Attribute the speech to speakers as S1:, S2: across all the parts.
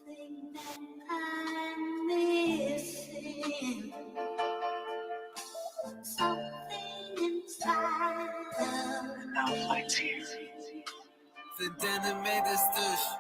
S1: Something that I'm missing, something inside of me.
S2: Verdenne med det største.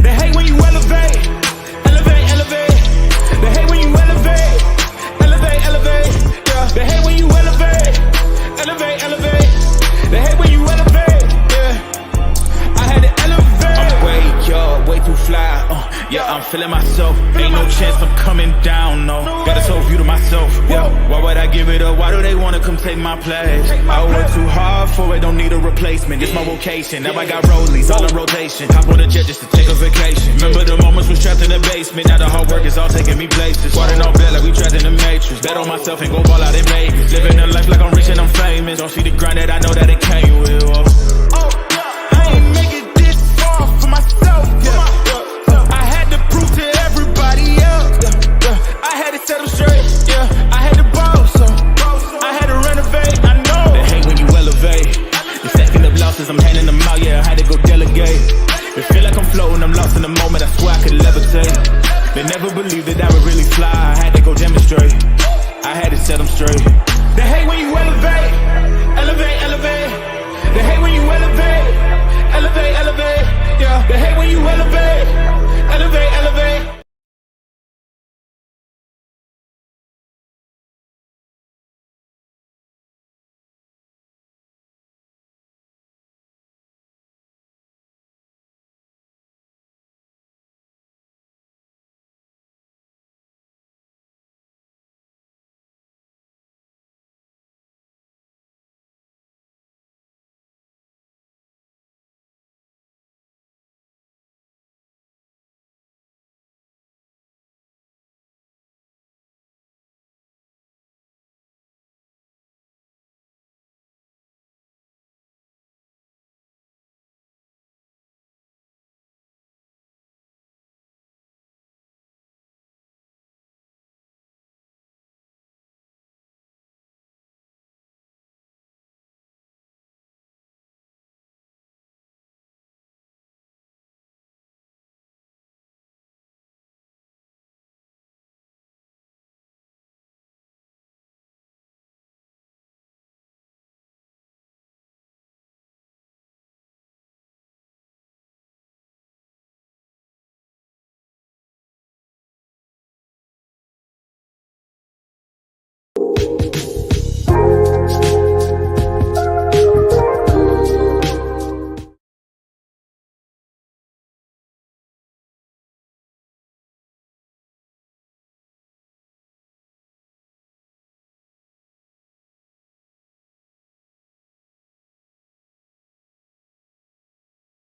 S3: They hate when you elevate, elevate, elevate. They hate when you elevate, elevate, elevate. Yeah. They hate when you elevate, elevate, elevate. They hate when you elevate. Yeah. I had to elevate. I'm way up, way too fly. Yeah, I'm feeling myself. Ain't no chance I'm coming down. No, got a soul view to myself. Yeah. Why would I give it up? Why do they wanna come take my place? I work too hard for it, don't need a replacement. It's my vocation. Now I got rollies all in rotation. Hop on a jet just to take a vacation. Remember the moments was trapped in the basement. Now the hard work is all taking me places. Squatting all bad like we trapped in the matrix. Bet on myself and go ball out in Vegas. Living a life like I'm rich and I'm famous. Don't see the grind that I know that it came with. I ain't make it this far for myself. I had to prove to everybody else. I had to set them straight. I had to boss. I had to renovate. I know they hate when you elevate. You stacking up losses, I'm handing them out. Yeah, I had to go delegate. It feel like I'm floating, I'm lost in the moment. I swear I could levitate. They never believed that I would really fly. I had to go demonstrate. I had to set them straight. They hate when you elevate, elevate, elevate. They hate when you elevate, elevate, elevate. Yeah, they hate when you elevate, elevate, elevate.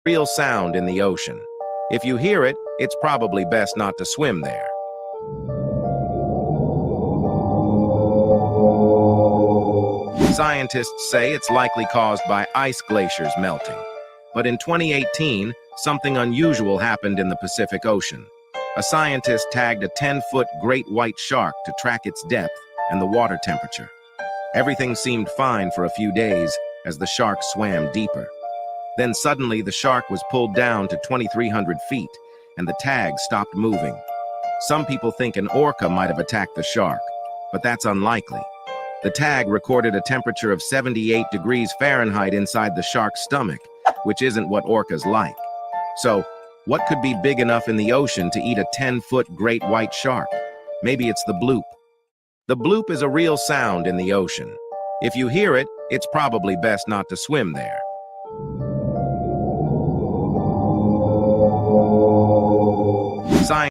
S4: real sound in the ocean. If you hear it, it's probably best not to swim there. Scientists say it's likely caused by ice glaciers melting. But in 2018, something unusual happened in the Pacific Ocean. A scientist tagged a 10-foot great white shark to track its depth and the water temperature. Everything seemed fine for a few days as the shark swam deeper. Then suddenly the shark was pulled down to 2,300 feet and the tag stopped moving. Some people think an orca might have attacked the shark, but that's unlikely. The tag recorded a temperature of 78 degrees Fahrenheit inside the shark's stomach, which isn't what orcas like. So, what could be big enough in the ocean to eat a 10-foot great white shark? Maybe it's the bloop. The bloop is a real sound in the ocean. If you hear it, it's probably best not to swim there. Science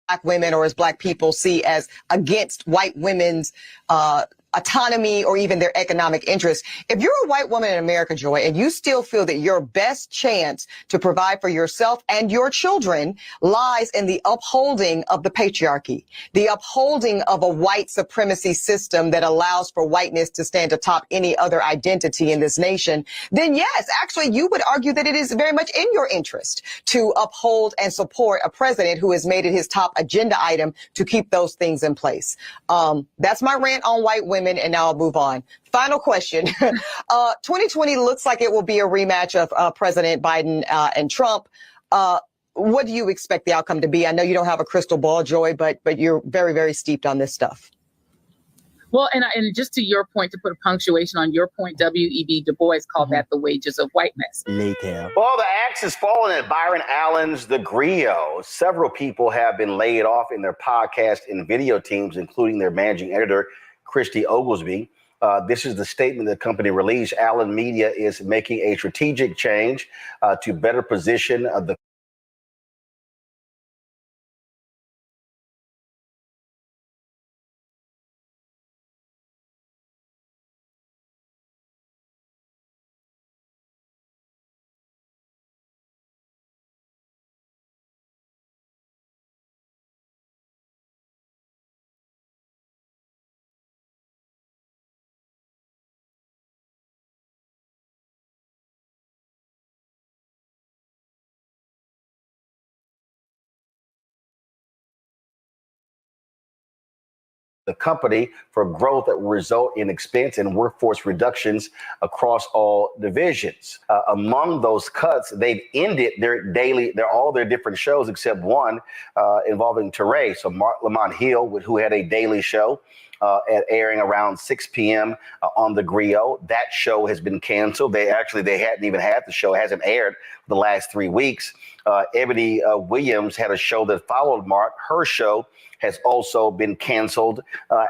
S5: Black women, or as Black people see as against white women's autonomy or even their economic interests. If you're a white woman in America, Joy, and you still feel that your best chance to provide for yourself and your children lies in the upholding of the patriarchy, the upholding of a white supremacy system that allows for whiteness to stand atop any other identity in this nation, then yes, actually, you would argue that it is very much in your interest to uphold and support a president who has made it his top agenda item to keep those things in place. That's my rant on white women. And now I'll move on. Final question. 2020 looks like it will be a rematch of President Biden and Trump. What do you expect the outcome to be? I know you don't have a crystal ball, Joy, but you're very, very steeped on this stuff.
S6: Well, and just to your point, to put a punctuation on your point, W.E.B. Du Bois called that the wages of whiteness.
S7: Well, the axe is falling at Byron Allen's The Griot. Several people have been laid off in their podcast and video teams, including their managing editor, Christy Oglesby. This is the statement the company released. Allen Media is making a strategic change to better position the company for growth that will result in expense and workforce reductions across all divisions. Among those cuts, they've ended all their different shows except one involving Teray. So Mark Lamont Hill, who had a daily show, airing around 6 p.m. On The Griot. That show has been canceled. They hadn't even had the show. It hasn't aired for the last 3 weeks. Ebony Williams had a show that followed Mark. Her show has also been canceled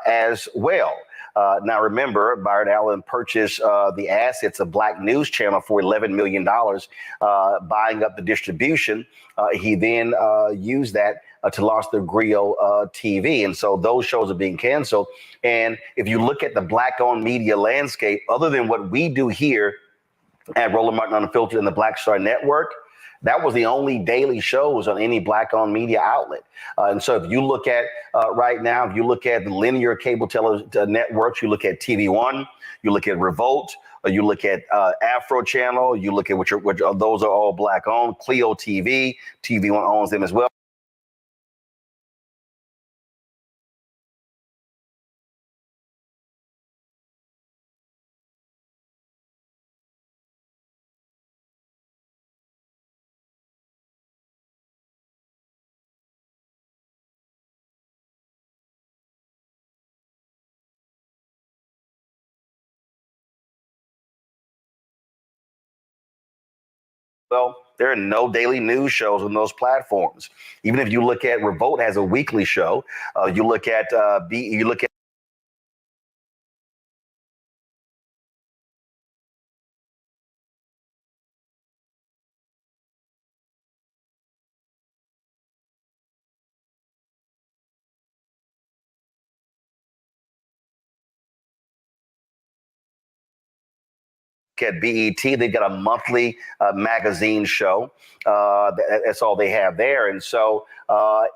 S7: as well. Now, remember, Byron Allen purchased the assets of Black News Channel for $11 million, buying up the distribution. He then used that to launch the Griot TV. And so those shows are being canceled. And if you look at the Black-owned media landscape, other than what we do here at Roland Martin Unfiltered and the Black Star Network, that was the only daily shows on any Black-owned media outlet. And so if you look at right now, if you look at the linear cable networks, you look at TV One, you look at Revolt, you look at Afro Channel, you look at which those are all Black-owned. Clio TV, TV One owns them as well. Well, there are no daily news shows on those platforms. Even if you look at Revolt has a weekly show, you look at BET, they've got a monthly magazine show. That's all they have there. And so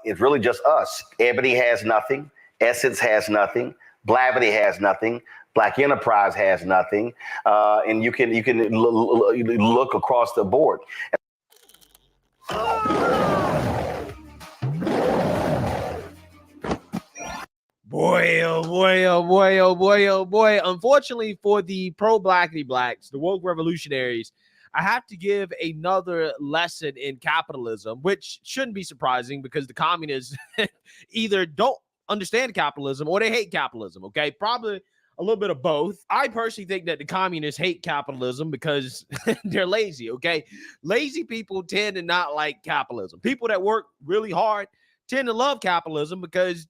S7: it's really just us. Ebony has nothing. Essence has nothing. Blavity has nothing. Black Enterprise has nothing. And you can look across the board.
S8: Boy, oh boy, oh boy, oh boy, oh boy. Unfortunately for the pro-blackity blacks, the woke revolutionaries, I have to give another lesson in capitalism, which shouldn't be surprising because the communists either don't understand capitalism or they hate capitalism, okay? Probably a little bit of both. I personally think that the communists hate capitalism because they're lazy, okay? Lazy people tend to not like capitalism. People that work really hard tend to love capitalism because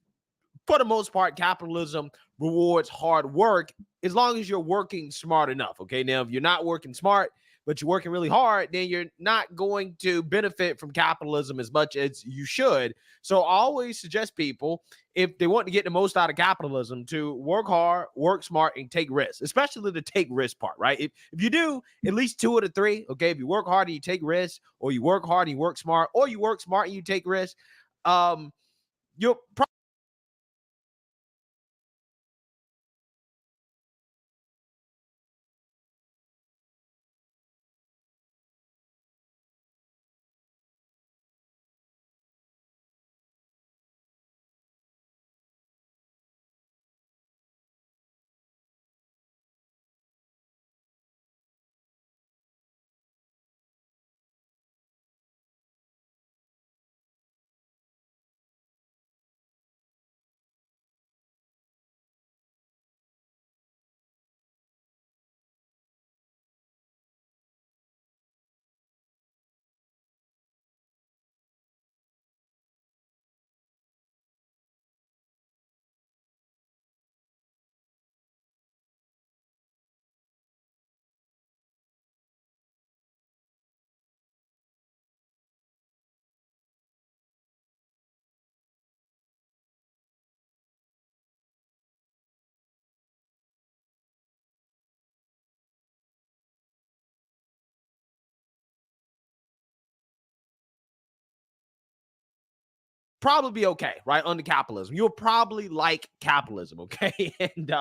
S8: for the most part, capitalism rewards hard work as long as you're working smart enough. Okay. Now, if you're not working smart, but you're working really hard, then you're not going to benefit from capitalism as much as you should. So I always suggest people, if they want to get the most out of capitalism, to work hard, work smart, and take risks, especially the take risk part, right? If you do at least 2 of the 3, okay, if you work hard and you take risks, or you work hard and you work smart, or you work smart and you take risks, you'll probably probably be okay, right? Under capitalism. You'll probably like capitalism, okay? And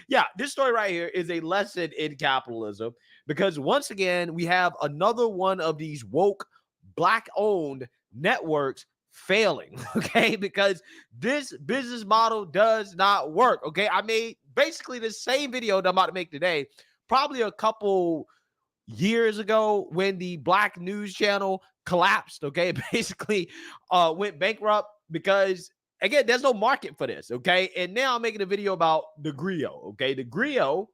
S8: yeah, this story right here is a lesson in capitalism because once again, we have another one of these woke black-owned networks failing, okay? Because this business model does not work, okay? I made basically the same video that I'm about to make today, probably a couple years ago when the Black News Channel collapsed, okay? Basically went bankrupt because, again, there's no market for this, okay? And now I'm making a video about the Grio, okay? The Grio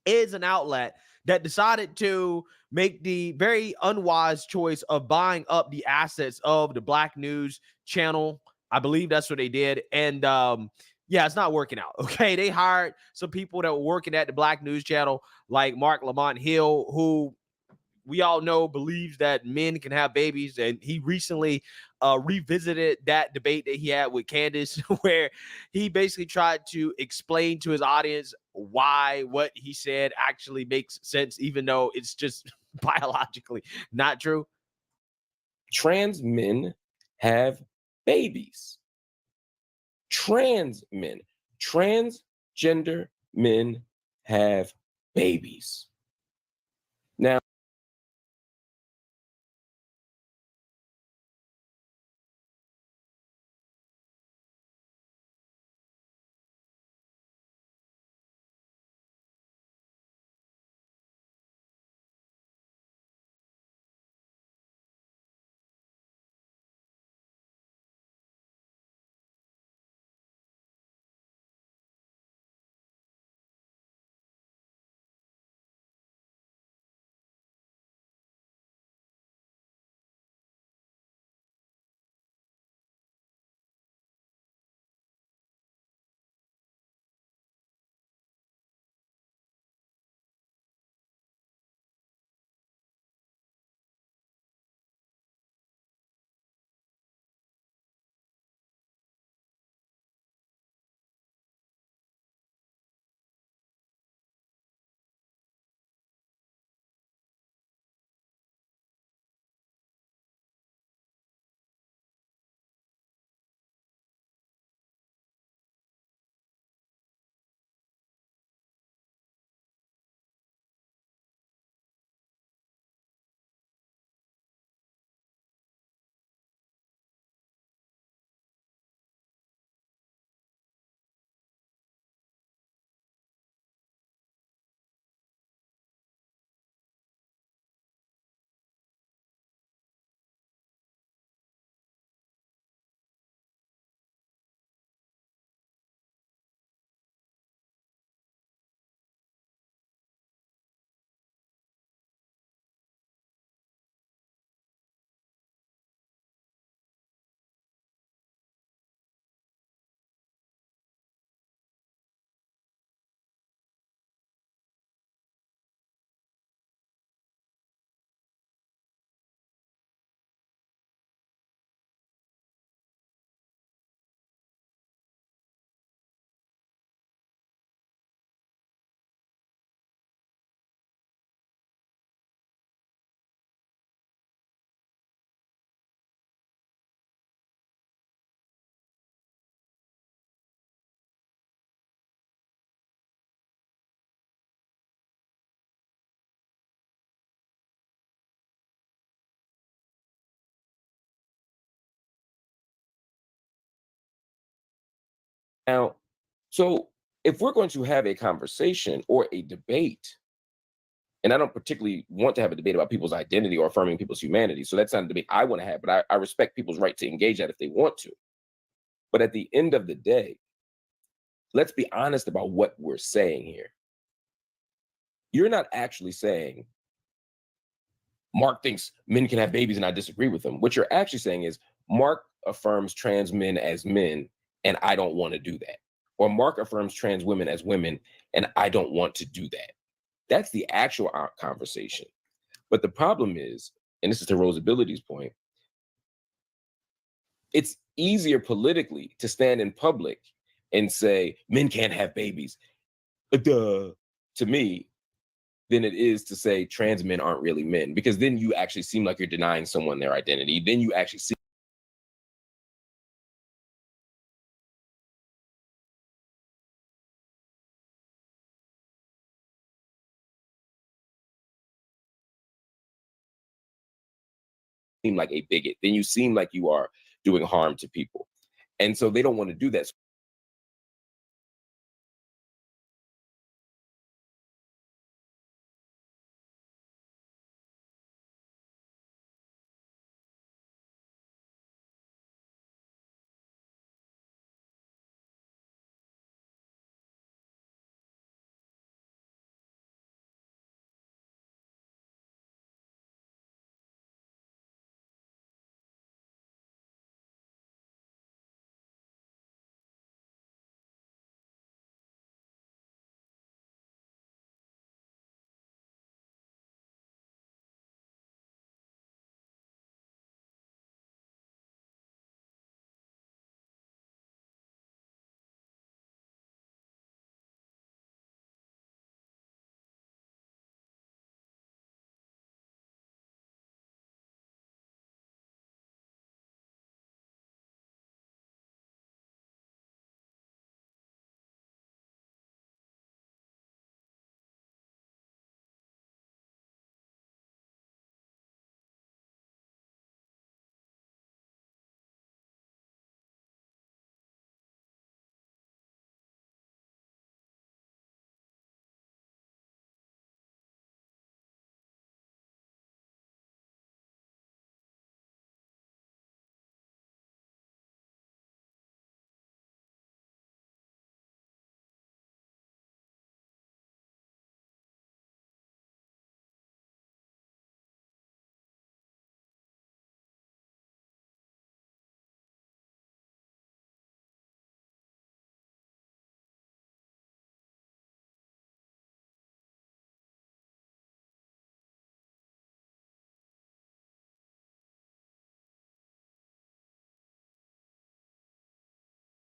S8: is an outlet that decided to make the very unwise choice of buying up the assets of the Black News Channel. I believe that's what they did. And yeah, it's not working out. Okay. They hired some people that were working at the Black News Channel, like Mark Lamont Hill, who we all know believes that men can have babies. And he recently revisited that debate that he had with Candace, where he basically tried to explain to his audience why what he said actually makes sense, even though it's just biologically not true.
S9: Trans men have babies. Trans men, transgender men have babies. Now, so if we're going to have a conversation or a debate, and I don't particularly want to have a debate about people's identity or affirming people's humanity, so that's not a debate I want to have, but I respect people's right to engage that if they want to. But at the end of the day, let's be honest about what we're saying here. You're not actually saying, Mark thinks men can have babies and I disagree with him. What you're actually saying is, Mark affirms trans men as men and I don't want to do that. Or Mark affirms trans women as women and I don't want to do that. That's the actual conversation. But the problem is, and this is to Rose Ability's point, it's easier politically to stand in public and say, men can't have babies, to me, than it is to say trans men aren't really men, because then you actually seem like you're denying someone their identity. Then you actually seem seem like a bigot. Then you seem like you are doing harm to people. And so they don't want to do that.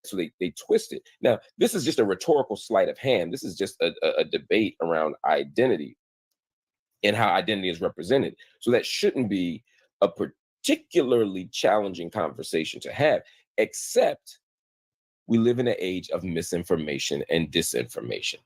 S9: So they twist it. Now, this is just a rhetorical sleight of hand. This is just a debate around identity and how identity is represented. So that shouldn't be a particularly challenging conversation to have, except we live in an age of misinformation and disinformation.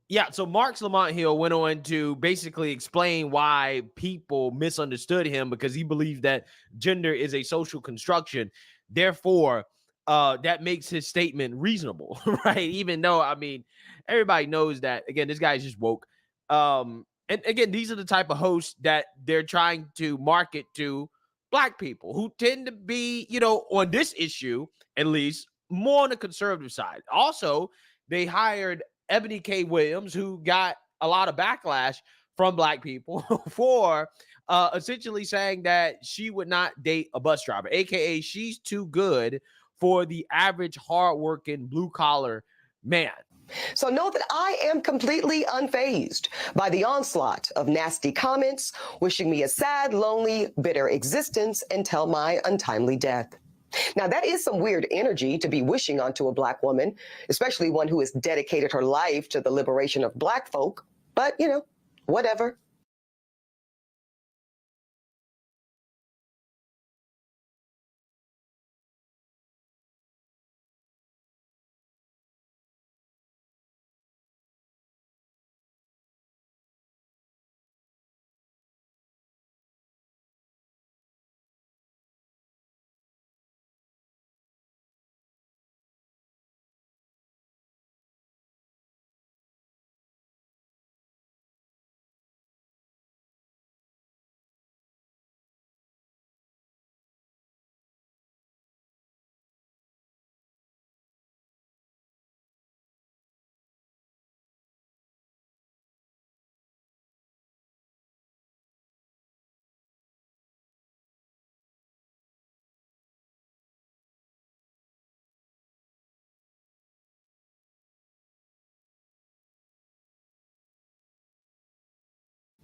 S8: Yeah, so Marx Lamont Hill went on to basically explain why people misunderstood him, because he believed that gender is a social construction. Therefore, that makes his statement reasonable, right? Even though, I mean, everybody knows that, again, this guy's just woke. And again, these are the type of hosts that they're trying to market to Black people, who tend to be, you know, on this issue, at least, more on the conservative side. Also, they hired Ebony K. Williams, who got a lot of backlash from Black people for essentially saying that she would not date a bus driver, aka she's too good for the average hardworking blue-collar man.
S5: So know that I am completely unfazed by the onslaught of nasty comments, wishing me a sad, lonely, bitter existence until my untimely death. Now, that is some weird energy to be wishing onto a Black woman, especially one who has dedicated her life to the liberation of Black folk. But, you know, whatever.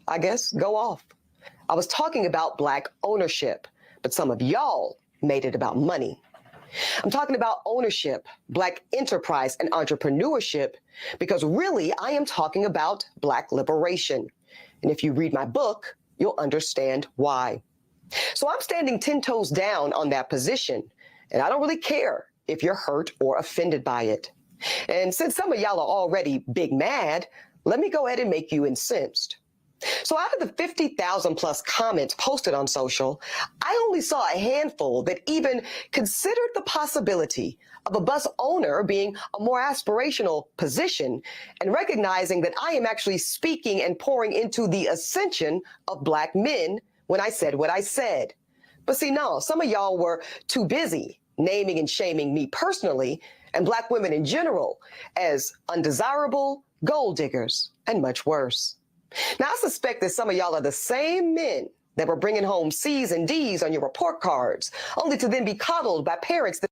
S5: I guess, go off. I was talking about Black ownership, but some of y'all made it about money. I'm talking about ownership, Black enterprise, and entrepreneurship, because really I am talking about Black liberation. And if you read my book, you'll understand why. So I'm standing 10 toes down on that position, and I don't really care if you're hurt or offended by it. And since some of y'all are already big mad, let me go ahead and make you incensed. So out of the 50,000 plus comments posted on social, I only saw a handful that even considered the possibility of a bus owner being a more aspirational position and recognizing that I am actually speaking and pouring into the ascension of Black men when I said what I said. But see, no, some of y'all were too busy naming and shaming me personally and Black women in general as undesirable, gold diggers, and much worse. Now, I suspect that some of y'all are the same men that were bringing home C's and D's on your report cards, only to then be coddled by parents that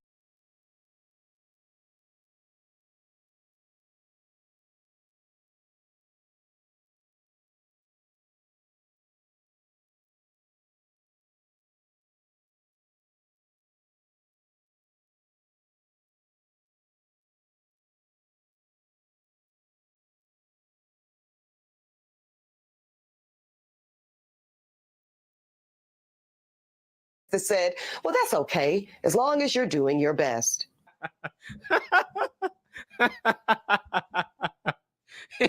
S5: said, well, that's okay, as long as you're doing your best.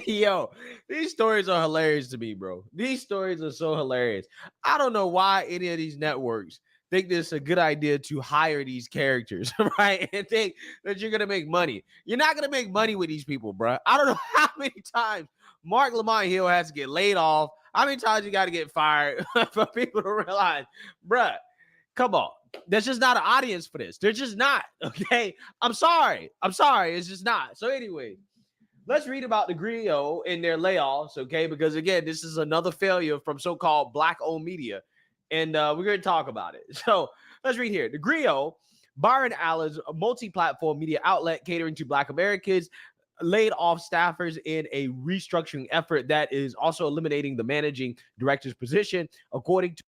S8: Yo, these stories are hilarious to me, bro. These stories are so hilarious. I don't know why any of these networks think this is a good idea to hire these characters, right? And think that you're gonna make money. You're not gonna make money with these people, bro. I don't know how many times Mark Lamont Hill has to get laid off. How many times you got to get fired for people to realize, bruh, come on. There's just not an audience for this. There's just not. Okay. I'm sorry. It's just not. So anyway, let's read about the Griot and their layoffs, okay? Because again, this is another failure from so-called Black-owned media, and we're going to talk about it. So let's read here. The Griot, Byron Allen's multi-platform media outlet catering to Black Americans, laid off staffers in a restructuring effort that is also eliminating the managing director's position, according to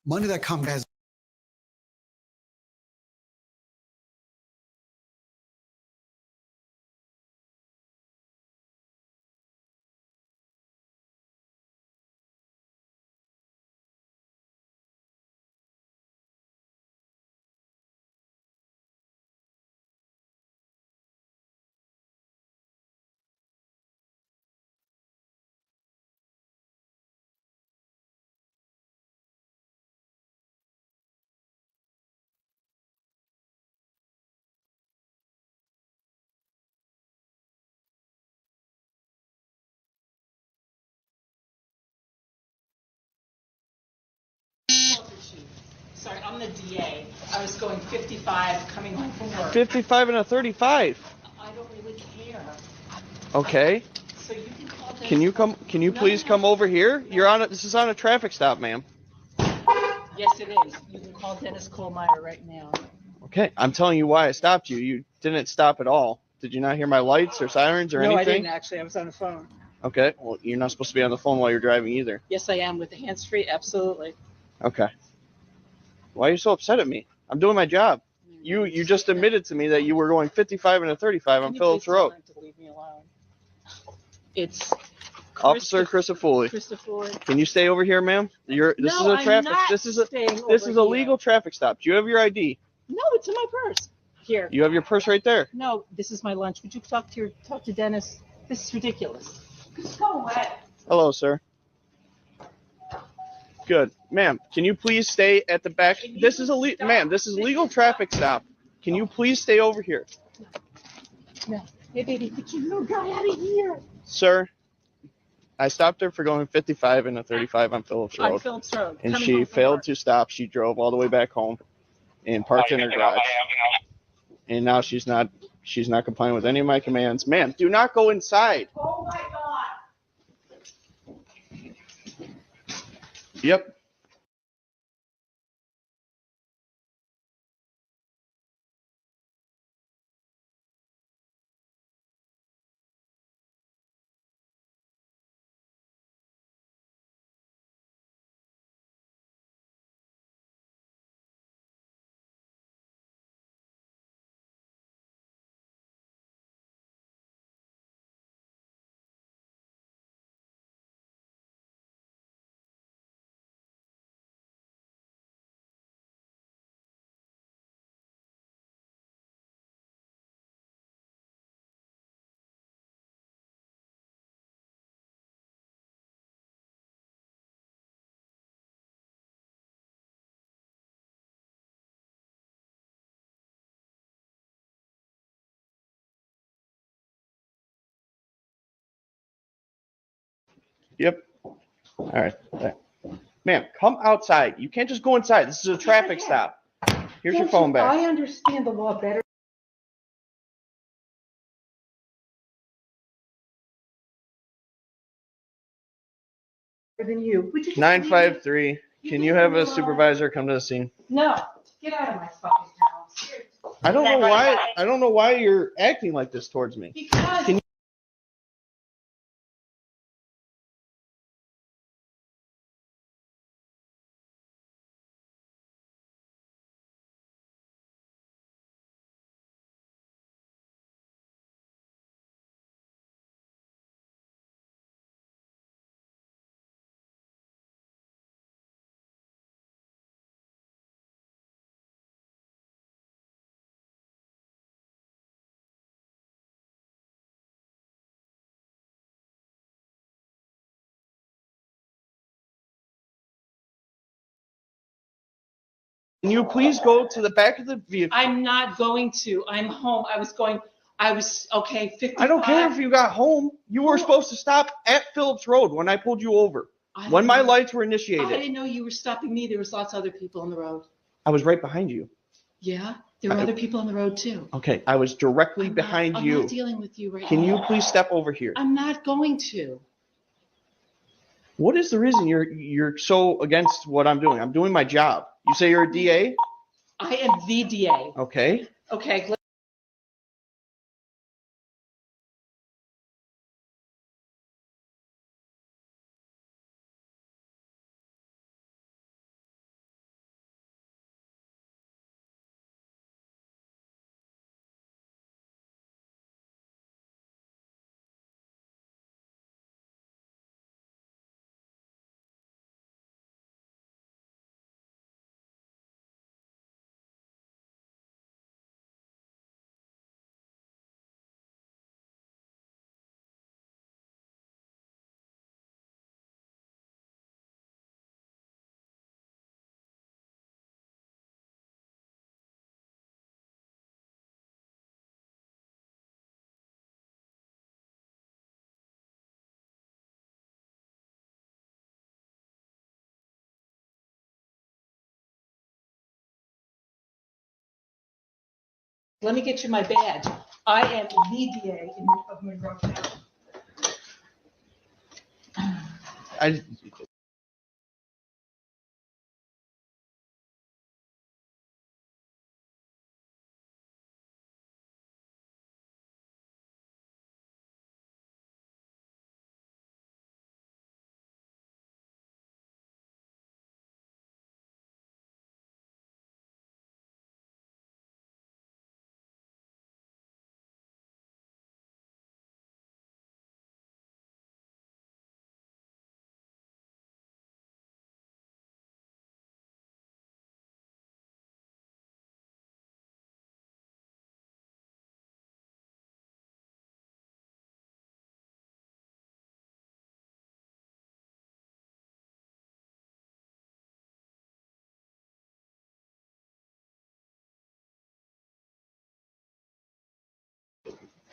S10: Monday.com has
S11: Sorry, I'm the DA. I was going 55 coming home from work.
S8: 55 and a 35.
S11: I don't really care.
S8: Okay.
S11: So you can call Dennis.
S8: Can you please come over here? This is on a traffic stop, ma'am.
S11: Yes, it is. You can call Dennis Kohlmeyer right now.
S8: Okay, I'm telling you why I stopped you. You didn't stop at all. Did you not hear my lights or sirens or anything?
S11: No, I didn't actually. I was on the phone.
S8: Okay, well, you're not supposed to be on the phone while you're driving either.
S11: Yes, I am with the hands-free. Absolutely.
S8: Okay. Why are you so upset at me? I'm doing my job. You just admitted to me that you were going 55 and a 35 on Phillips Road.
S11: Can you please tell him to leave me alone? It's
S8: Officer Christofoli.
S11: Christopher.
S8: Can you stay over here, ma'am? This is a traffic. This is a legal traffic stop. Do you have your ID?
S11: No, it's in my purse. Here.
S8: You have your purse right there.
S11: No, this is my lunch. Would you talk to Dennis? This is ridiculous. Just go away.
S8: Hello, sir. Good. Ma'am, can you please stay at the back? This is legal traffic stop. Can you please stay over here?
S11: No. Hey, baby, get your little guy out of here.
S8: Sir, I stopped her for going 55 and a 35 on Phillips Road.
S11: On Phillips Road.
S8: And she failed to stop. She drove all the way back home and parked in her garage. And now she's not complying with any of my commands. Ma'am, do not go inside.
S11: Oh my God.
S8: Yep. Yep. All right. Ma'am, come outside. You can't just go inside. This is a traffic stop. Here's your phone back.
S11: I understand the law better than you. Would you just
S8: 953. Can you have a supervisor come to the scene?
S11: No. Get out of my fucking house.
S8: I don't know why you're acting like this towards me.
S11: Because
S8: Can you Can you please go to the back of the vehicle?
S11: I'm not going to. I'm home. Okay, 55.
S8: I don't care if you got home. You were supposed to stop at Phillips Road when I pulled you over. When my lights were
S11: I
S8: initiated.
S11: didn't know you were stopping me. There was lots of other people on the road.
S8: I was right behind you.
S11: Yeah, there were other people on the road too.
S8: Okay, I was directly behind
S11: I'm
S8: you.
S11: not dealing with you right
S8: Can
S11: now.
S8: you please step over here?
S11: I'm not going to.
S8: What is the reason you're so against what I'm doing? I'm doing my job. You say you're a DA?
S11: I am the DA.
S8: Okay.
S11: Okay, Let me get you my badge. I am the DA of Monroe County.
S8: I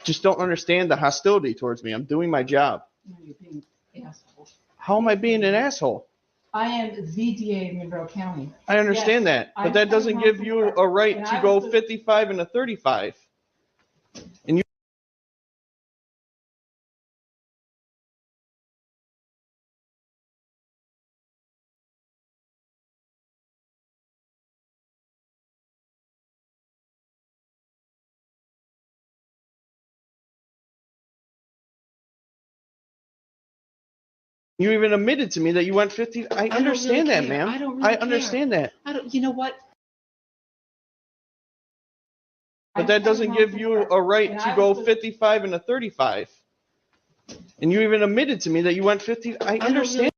S8: just don't understand the hostility towards me. I'm doing my job.
S11: No, you're being an asshole.
S8: How am I being an asshole?
S11: I am the DA of Monroe County.
S8: I understand
S11: Yes,
S8: that, but that doesn't give you a right to go 55 and a 35. And you even admitted to me that you went 50. I
S11: don't
S8: understand
S11: really
S8: that,
S11: care.
S8: ma'am.
S11: I don't really
S8: I understand that.
S11: I don't, you know what?
S8: But that doesn't give you a right
S11: And
S8: to
S11: I
S8: go
S11: was the-
S8: 55 and a 35. And you even admitted to me that you went 50. I
S11: don't
S8: understand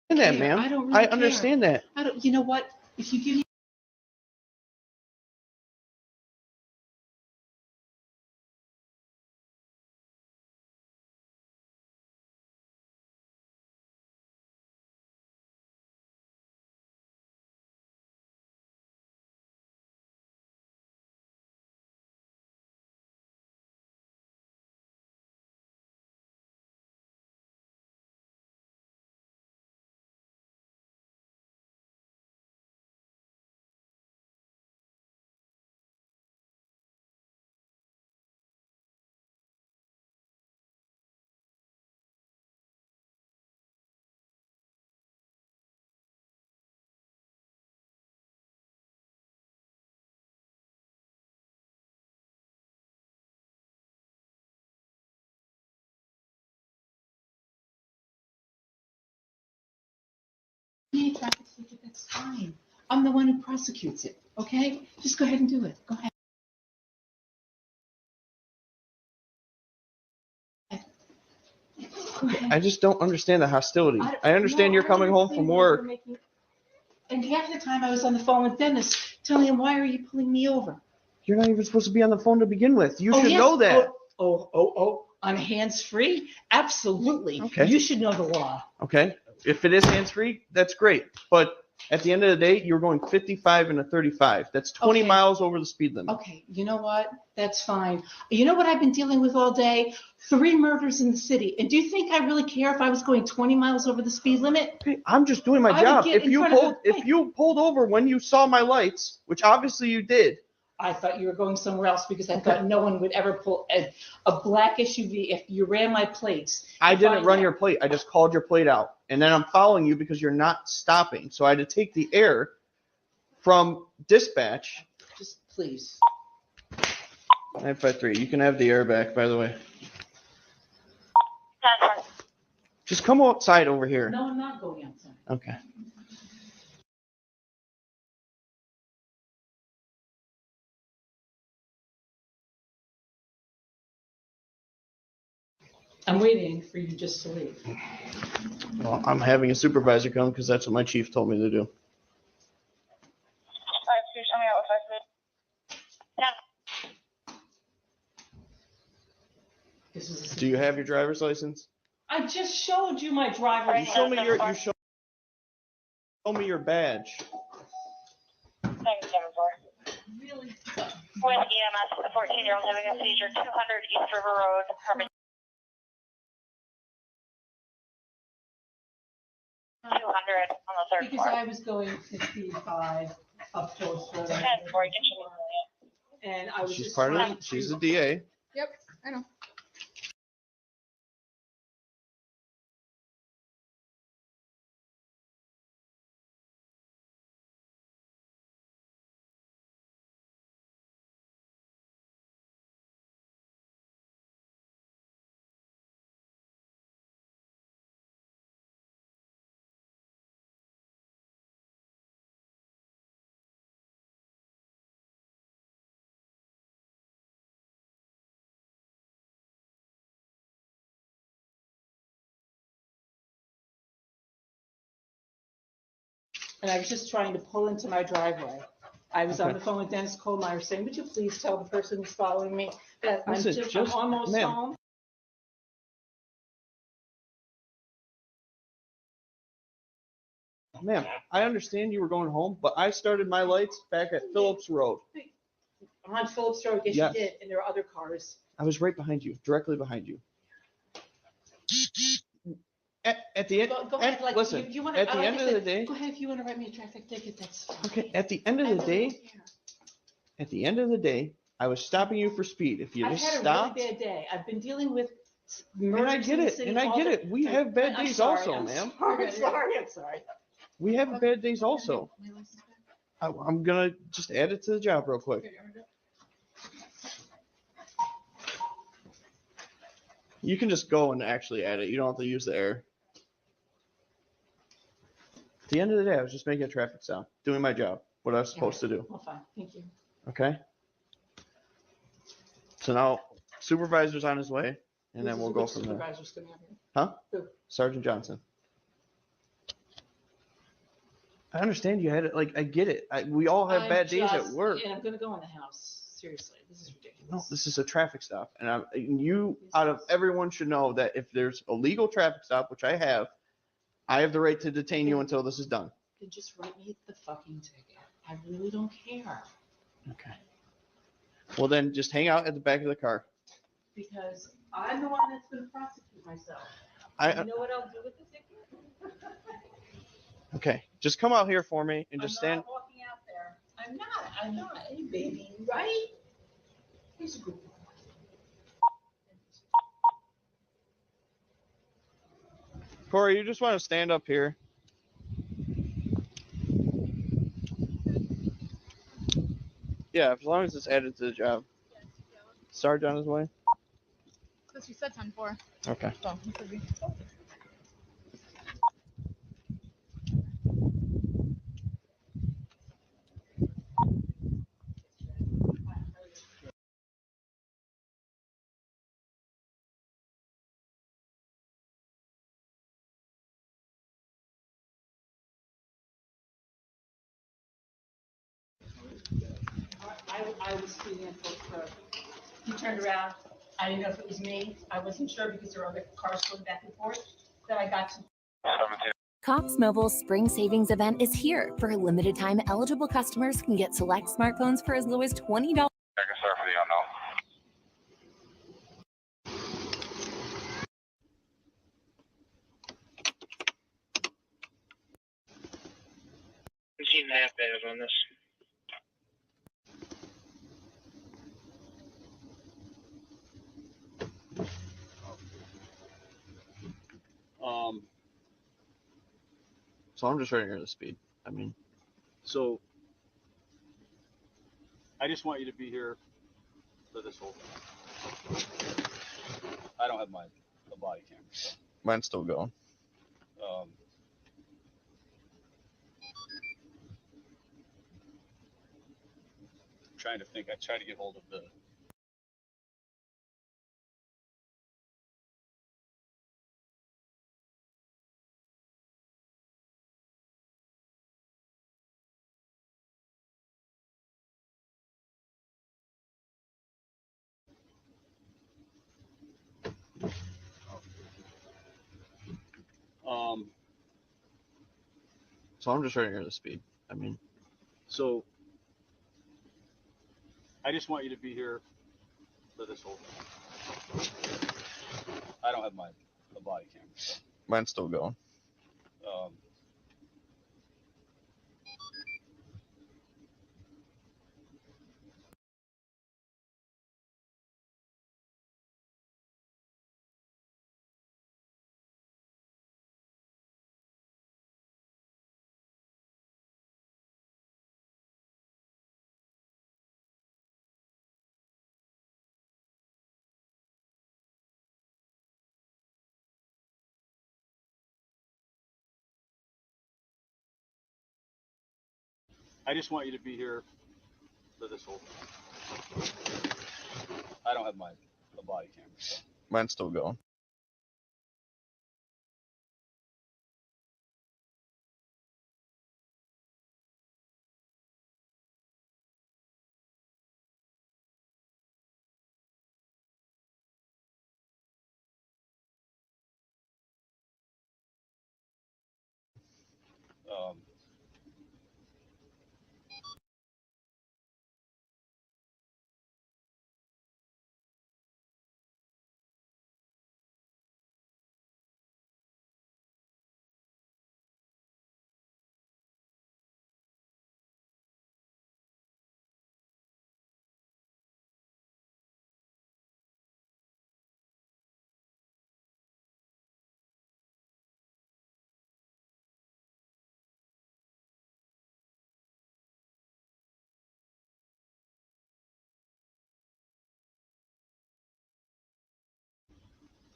S8: that,
S11: care.
S8: ma'am.
S11: I don't really
S8: I
S11: care.
S8: understand that.
S11: I don't, you know what? If you give me a traffic ticket, that's fine. I'm the one who prosecutes it, okay? Just go ahead and do it. Go ahead. Go ahead.
S8: I just don't understand the hostility.
S11: don't-
S8: I understand
S11: no,
S8: you're
S11: I
S8: coming
S11: don't
S8: home
S11: think
S8: from
S11: that
S8: work.
S11: you're making- And half the time I was on the phone with Dennis telling him, why are you pulling me over?
S8: You're not even supposed to be on the phone to begin with. You
S11: Oh,
S8: should
S11: yes.
S8: know that.
S11: Oh, I'm hands-free? Absolutely.
S8: Okay.
S11: You should know the law.
S8: Okay. If it is hands-free, that's great. But at the end of the day, you're going 55 and a 35. That's 20
S11: Okay.
S8: miles over the speed limit.
S11: Okay, you know what? That's fine. You know what I've been dealing with all day? 3 murders in the city. And do you think I really care if I was going 20 miles over the speed limit?
S8: Okay, I'm just doing my
S11: I would
S8: job.
S11: get
S8: If
S11: in
S8: you
S11: front of
S8: pulled,
S11: a-
S8: if you pulled over when you saw my lights, which obviously you did,
S11: I thought you were going somewhere else because I thought no one would ever pull a black SUV if you ran my plates.
S8: I didn't
S11: Find
S8: run
S11: out.
S8: your plate. I just called your plate out. And then I'm following you because you're not stopping. So I had to take the air from dispatch.
S11: Just please.
S8: 953. You can have the air back, by the way. Just come outside over here.
S11: No, I'm not going outside.
S8: Okay.
S11: I'm waiting for you just to leave.
S8: Well, I'm having a supervisor come because that's what my chief told me to do.
S11: This is a-
S8: Do you have your driver's license?
S11: I just showed you my driver's
S8: You show me your badge.
S11: Really?
S10: With EMS, a 14-year-old having a seizure, 200 East River Road, Harmony. 200 on the third
S11: Because
S10: floor.
S11: I was going 55 up Phillips Road.
S10: 10 for additional
S11: And I was
S8: She's
S11: just
S8: part of
S11: trying
S8: it.
S11: to-
S8: She's a DA.
S6: Yep, I know.
S11: And I was just trying to pull into my driveway. I was on
S8: Okay.
S11: the phone with Dennis Kohlmeyer saying, would you please tell the person who's following me that I'm
S8: Listen,
S11: just, I'm
S8: just-
S11: almost
S8: ma'am.
S11: home?
S8: Ma'am, I understand you were going home, but I started my lights back at Phillips Road.
S11: On Phillips Road, yes,
S8: Yes.
S11: you did, and there are other cars.
S8: I was right behind you, directly behind you. At the end,
S11: Go ahead, like,
S8: listen,
S11: you want
S8: at
S11: to,
S8: the end of the day,
S11: go ahead, if you want to write me a traffic ticket, that's fine.
S8: okay, at the end of the day, I was stopping you for speed. If you
S11: I've
S8: just
S11: had a
S8: stopped,
S11: really bad day. I've been dealing with
S8: and
S11: murders
S8: I get
S11: in the
S8: it,
S11: city
S8: and I
S11: all
S8: get
S11: the-
S8: it. We have bad
S11: I'm
S8: days
S11: sorry,
S8: also,
S11: I'm
S8: ma'am.
S11: sorry, I'm sorry.
S8: We have bad days also. I'm gonna just add it to the job real quick. You can just go and actually add it. You don't have to use the error. At the end of the day, I was just making a traffic stop, doing my job, what I was supposed to do.
S11: Well, fine, thank you.
S8: Okay? So now supervisor's on his way, and then we'll go
S11: Which
S8: from there.
S11: supervisor's coming up here?
S8: Huh?
S11: Who?
S8: Sergeant Johnson. I understand you had it. Like, I get it. We all have
S11: I'm
S8: bad days at
S11: just-
S8: work.
S11: And I'm gonna go in the house, seriously, this is ridiculous.
S8: No, this is a traffic stop, and you, out of everyone, should know that if there's a legal traffic stop, which I have the right to detain you until this is done.
S11: Then just write me the fucking ticket. I really don't care,
S8: Okay. Well, then just hang out at the back of the car.
S11: because I'm the one that's gonna prosecute myself. You know what I'll do with the ticket?
S8: Okay, just come out here for me and just
S11: I'm
S8: stand.
S11: not walking out there. I'm not, hey, baby, right? He's a good boy.
S8: Corey, you just want to stand up here. Yeah, as long as it's added to the job. Sergeant on his way?
S6: Because you said 10-4.
S8: Okay.
S6: So it could be.
S11: I was speeding at Phillips Road. He turned around. I didn't know if it was me. I wasn't sure because there were other cars going back and forth. Then I got to.
S12: Cox Mobile's spring savings event is here. For a limited time, eligible customers can get select smartphones for as low as $20.
S10: half bad on this.
S8: So I'm just writing her the speed. I mean,
S13: So I just want you to be here for this whole thing. I don't have the body camera. So,
S8: mine's still going.
S13: I'm trying to think. I tried to get hold of the.
S8: So I'm just writing her the speed. I mean,
S13: So I just want you to be here for this whole thing. I don't have the body camera. So,
S8: mine's still going.
S13: I just want you to be here for this whole thing. I don't have a body camera. So.
S14: Mine's still going.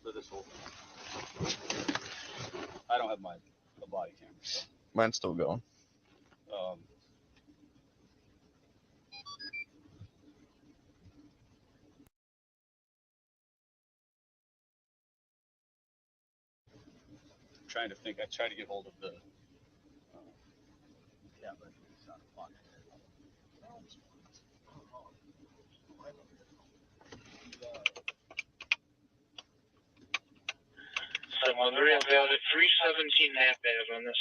S13: For this whole thing. I don't have a body camera. So.
S14: Mine's still going.
S13: Trying to think. I tried to get hold of the. Yeah, but it's not a block.
S10: 317 NAPAV on this.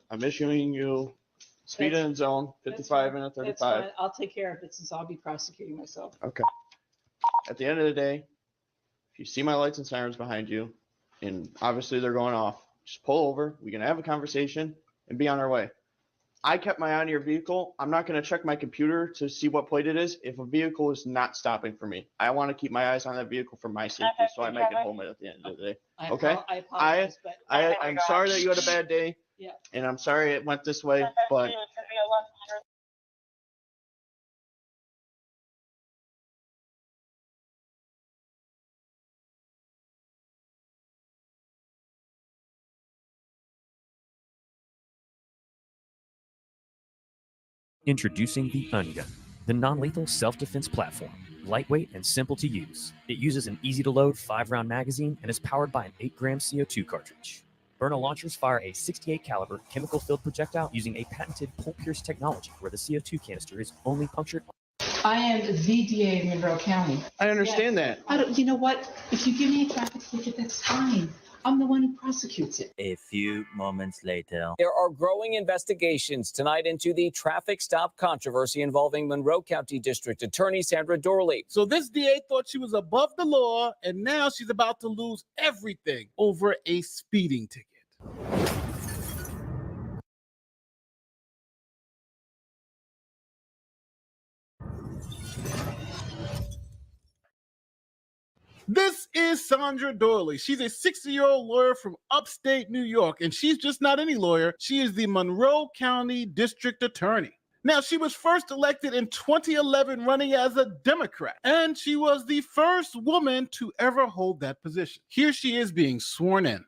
S14: I'm issuing you speed in zone 55 and a 35.
S11: That's fine. I'll take care of it since I'll be prosecuting myself.
S14: Okay. At the end of the day, if you see my lights and sirens behind you, and obviously they're going off, just pull over. We can have a conversation and be on our way. I kept my eye on your vehicle. I'm not going to check my computer to see what plate it is if a vehicle is not stopping for me. I want to keep my eyes on that vehicle for my safety, so I make it home at the end of the day. Okay?
S11: I apologize, but
S14: I'm sorry that you had a bad day.
S11: Yeah.
S14: And I'm sorry it went this way, but
S15: Introducing the Ungun, the non-lethal self-defense platform. Lightweight and simple to use. It uses an easy-to-load 5-round magazine and is powered by an 8-gram CO2 cartridge. Byrna launchers fire a 68 caliber chemical-filled projectile using a patented pull-pierce technology where the CO2 canister is only punctured.
S11: I am the DA of Monroe County.
S14: I understand that.
S11: You know what? If you give me a traffic ticket, that's fine. I'm the one who prosecutes it.
S16: A few moments later.
S17: There are growing investigations tonight into the traffic stop controversy involving Monroe County District Attorney Sandra Dorley.
S8: So this DA thought she was above the law, and now she's about to lose everything over a speeding ticket.
S18: This is Sandra Doyley. She's a 60-year-old lawyer from upstate New York, and she's just not any lawyer. She is the Monroe County District Attorney. Now, she was first elected in 2011 running as a Democrat, and she was the first woman to ever hold that position. Here she is being sworn in.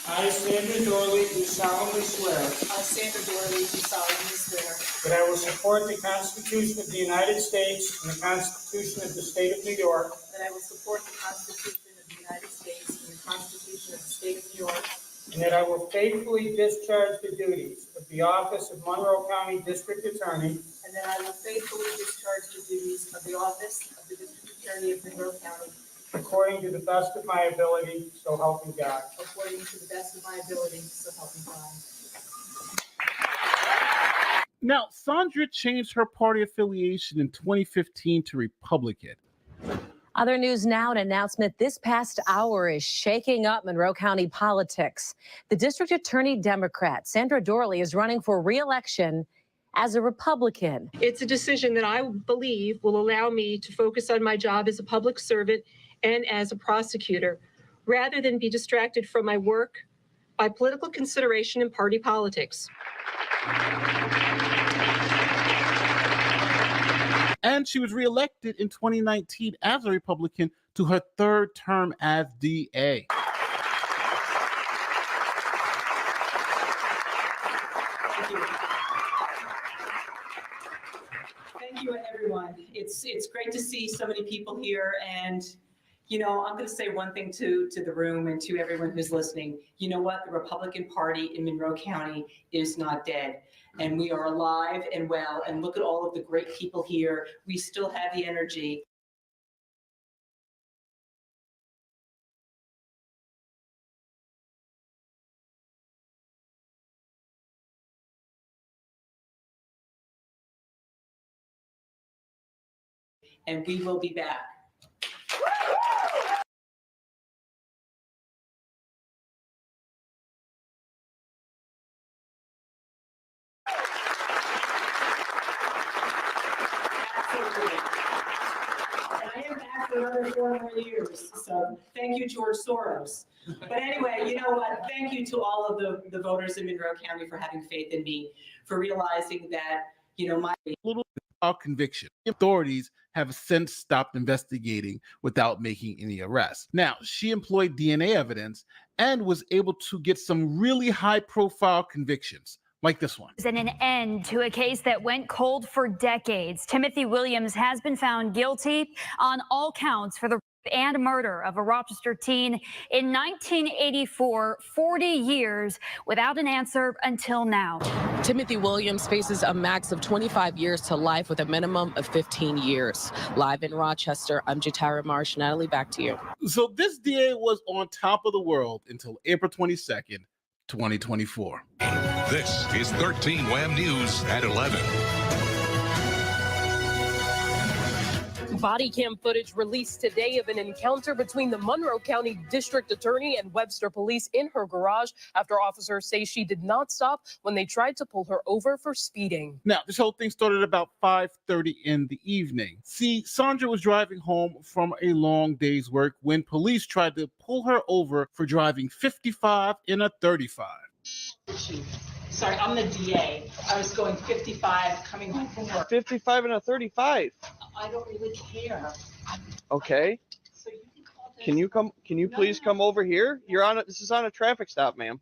S19: I, Sandra Doyley, do solemnly swear
S20: I, Sandra Doyley, do solemnly swear
S19: that I will support the Constitution of the United States and the Constitution of the State of New York,
S20: that I will support the Constitution of the United States and the Constitution of the State of New York,
S19: and that I will faithfully discharge the duties of the office of Monroe County District Attorney
S20: and that I will faithfully discharge the duties of the office of the District Attorney of Monroe County
S19: according to the best of my ability, so help me God.
S20: according to the best of my ability, so help me God.
S18: Now, Sandra changed her party affiliation in 2015 to Republican.
S21: Other news now, an announcement this past hour is shaking up Monroe County politics. The district attorney Democrat, Sandra Doyley, is running for re-election as a Republican.
S22: It's a decision that I believe will allow me to focus on my job as a public servant and as a prosecutor, rather than be distracted from my work by political consideration and party politics.
S18: And she was reelected in 2019 as a Republican to her third term as DA.
S23: Thank you, everyone. It's great to see so many people here. And, you know, I'm going to say one thing to the room and to everyone who's listening. You know what? The Republican Party in Monroe County is not dead. And we are alive and well. And look at all of the great people here. We still have the energy. And we will be back. I am back for another 4 more years. So thank you, George Soros. But anyway, you know what? Thank you to all of the voters in Monroe County for having faith in me, for realizing that, you know, my
S18: Little conviction. Authorities have since stopped investigating without making any arrests. Now, she employed DNA evidence and was able to get some really high-profile convictions, like this one.
S24: And an end to a case that went cold for decades. Timothy Williams has been found guilty on all counts for the and murder of a Rochester teen in 1984, 40 years without an answer until now.
S25: Timothy Williams faces a max of 25 years to life with a minimum of 15 years. Live in Rochester, I'm Jatara Marsh. Natalie, back to you.
S18: So this DA was on top of the world until April 22nd, 2024.
S26: This is 13 Wham News at 11.
S27: Body cam footage released today of an encounter between the Monroe County District Attorney and Webster Police in her garage after officers say she did not stop when they tried to pull her over for speeding.
S18: Now, this whole thing started about 5:30 in the evening. See, Sandra was driving home from a long day's work when police tried to pull her over for driving 55 in a 35.
S11: Sorry, I'm the DA. I was going 55 coming home from work.
S14: 55 and a 35.
S11: I don't really care.
S14: Okay.
S11: So you can call
S14: Can you come? Can you please come over here? You're on. This is on a traffic stop, ma'am.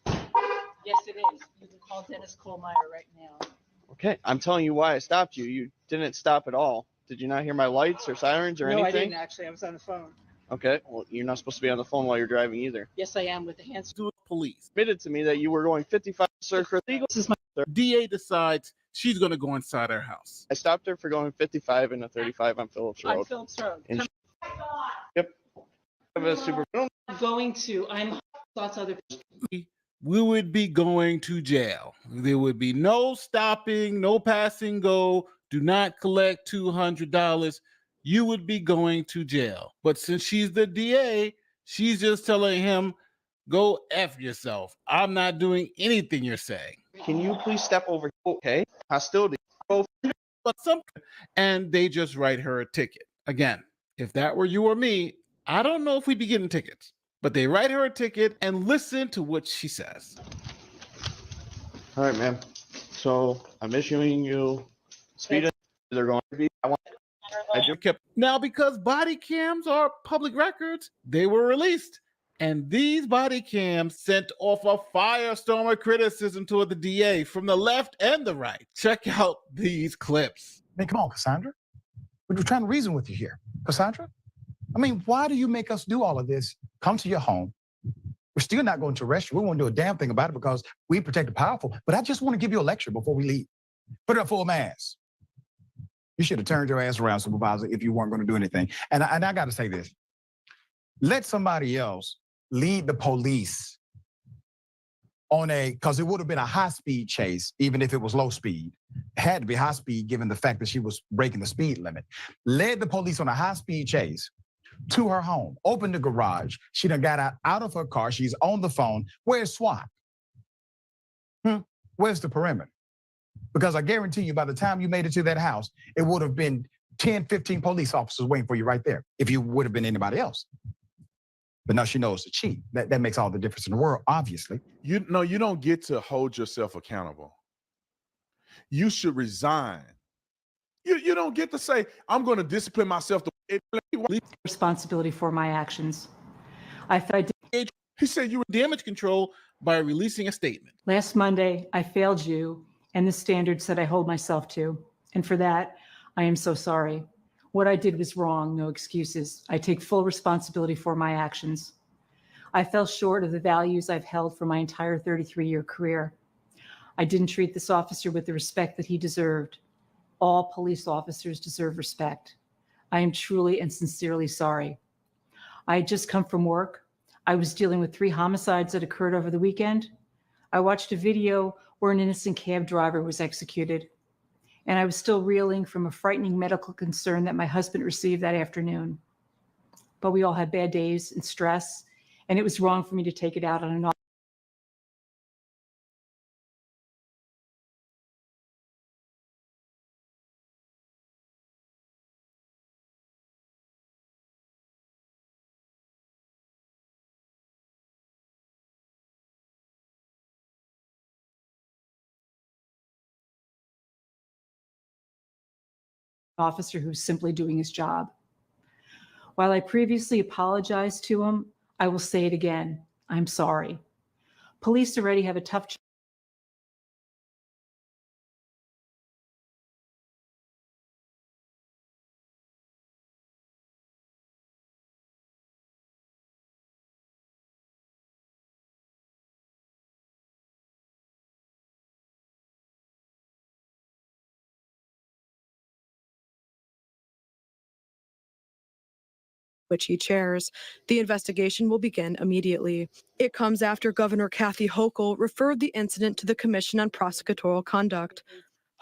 S11: Yes, it is. You can call Dennis Kohlmeyer right now.
S14: Okay. I'm telling you why I stopped you. You didn't stop at all. Did you not hear my lights or sirens or
S11: No,
S14: anything?
S11: I didn't actually. I was on the phone.
S14: Okay. Well, you're not supposed to be on the phone while you're driving either.
S11: Yes, I am with the hands.
S18: Police
S14: admitted to me that you were going 55 sir for legal.
S18: This is my DA decides she's going to go inside her house.
S14: I stopped her for going 55 and a 35 on Phillips Road.
S11: On Phillips Road.
S14: And yep. I have a super.
S11: I'm going to. I'm lots of other.
S18: We would be going to jail. There would be no stopping, no passing go. Do not collect $200. You would be going to jail. But since she's the DA, she's just telling him, go F yourself. I'm not doing anything you're saying.
S14: Can you please step over? Okay. Hostility.
S18: But and they just write her a ticket. Again, if that were you or me, I don't know if we'd be getting tickets, but they write her a ticket and listen to what she says.
S14: All right, ma'am. So I'm issuing you speed. They're going to be.
S18: I just kept now because body cams are public records. They were released, and these body cams sent off a firestorm of criticism toward the DA from the left and the right. Check out these clips.
S1: I mean, come on, Cassandra. We're trying to reason with you here, Cassandra. I mean, why do you make us do all of this? Come to your home. We're still not going to arrest you. We won't do a damn thing about it because we protect the powerful. But I just want to give you a lecture before we leave. Put it up full mass. You should have turned your ass around, Supervisor, if you weren't going to do anything. And I got to say this. Let somebody else lead the police on because it would have been a high-speed chase, even if it was low speed. It had to be high speed given the fact that she was breaking the speed limit. Led the police on a high-speed chase to her home, opened the garage. She done got out of her car. She's on the phone. Where's SWAT? Where's the perimeter? Because I guarantee you, by the time you made it to that house, it would have been 10, 15 police officers waiting for you right there if you would have been anybody else. But now she knows the cheat. That makes all the difference in the world, obviously.
S2: You don't get to hold yourself accountable. You should resign. You don't get to say, I'm going to discipline myself.
S3: Responsibility for my actions. I thought I did.
S18: He said you were damage control by releasing a statement.
S3: Last Monday, I failed you and the standards that I hold myself to. And for that, I am so sorry. What I did was wrong, no excuses. I take full responsibility for my actions. I fell short of the values I've held for my entire 33-year career. I didn't treat this officer with the respect that he deserved. All police officers deserve respect. I am truly and sincerely sorry. I had just come from work. I was dealing with 3 homicides that occurred over the weekend. I watched a video where an innocent cab driver was executed. And I was still reeling from a frightening medical concern that my husband received that afternoon. But we all had bad days and stress, and it was wrong for me to take it out on an officer. Officer who's simply doing his job. While I previously apologized to him, I will say it again. I'm sorry. Police already have a tough job.
S4: Which he chairs. The investigation will begin immediately. It comes after Governor Kathy Hochul referred the incident to the Commission on Prosecutorial Conduct.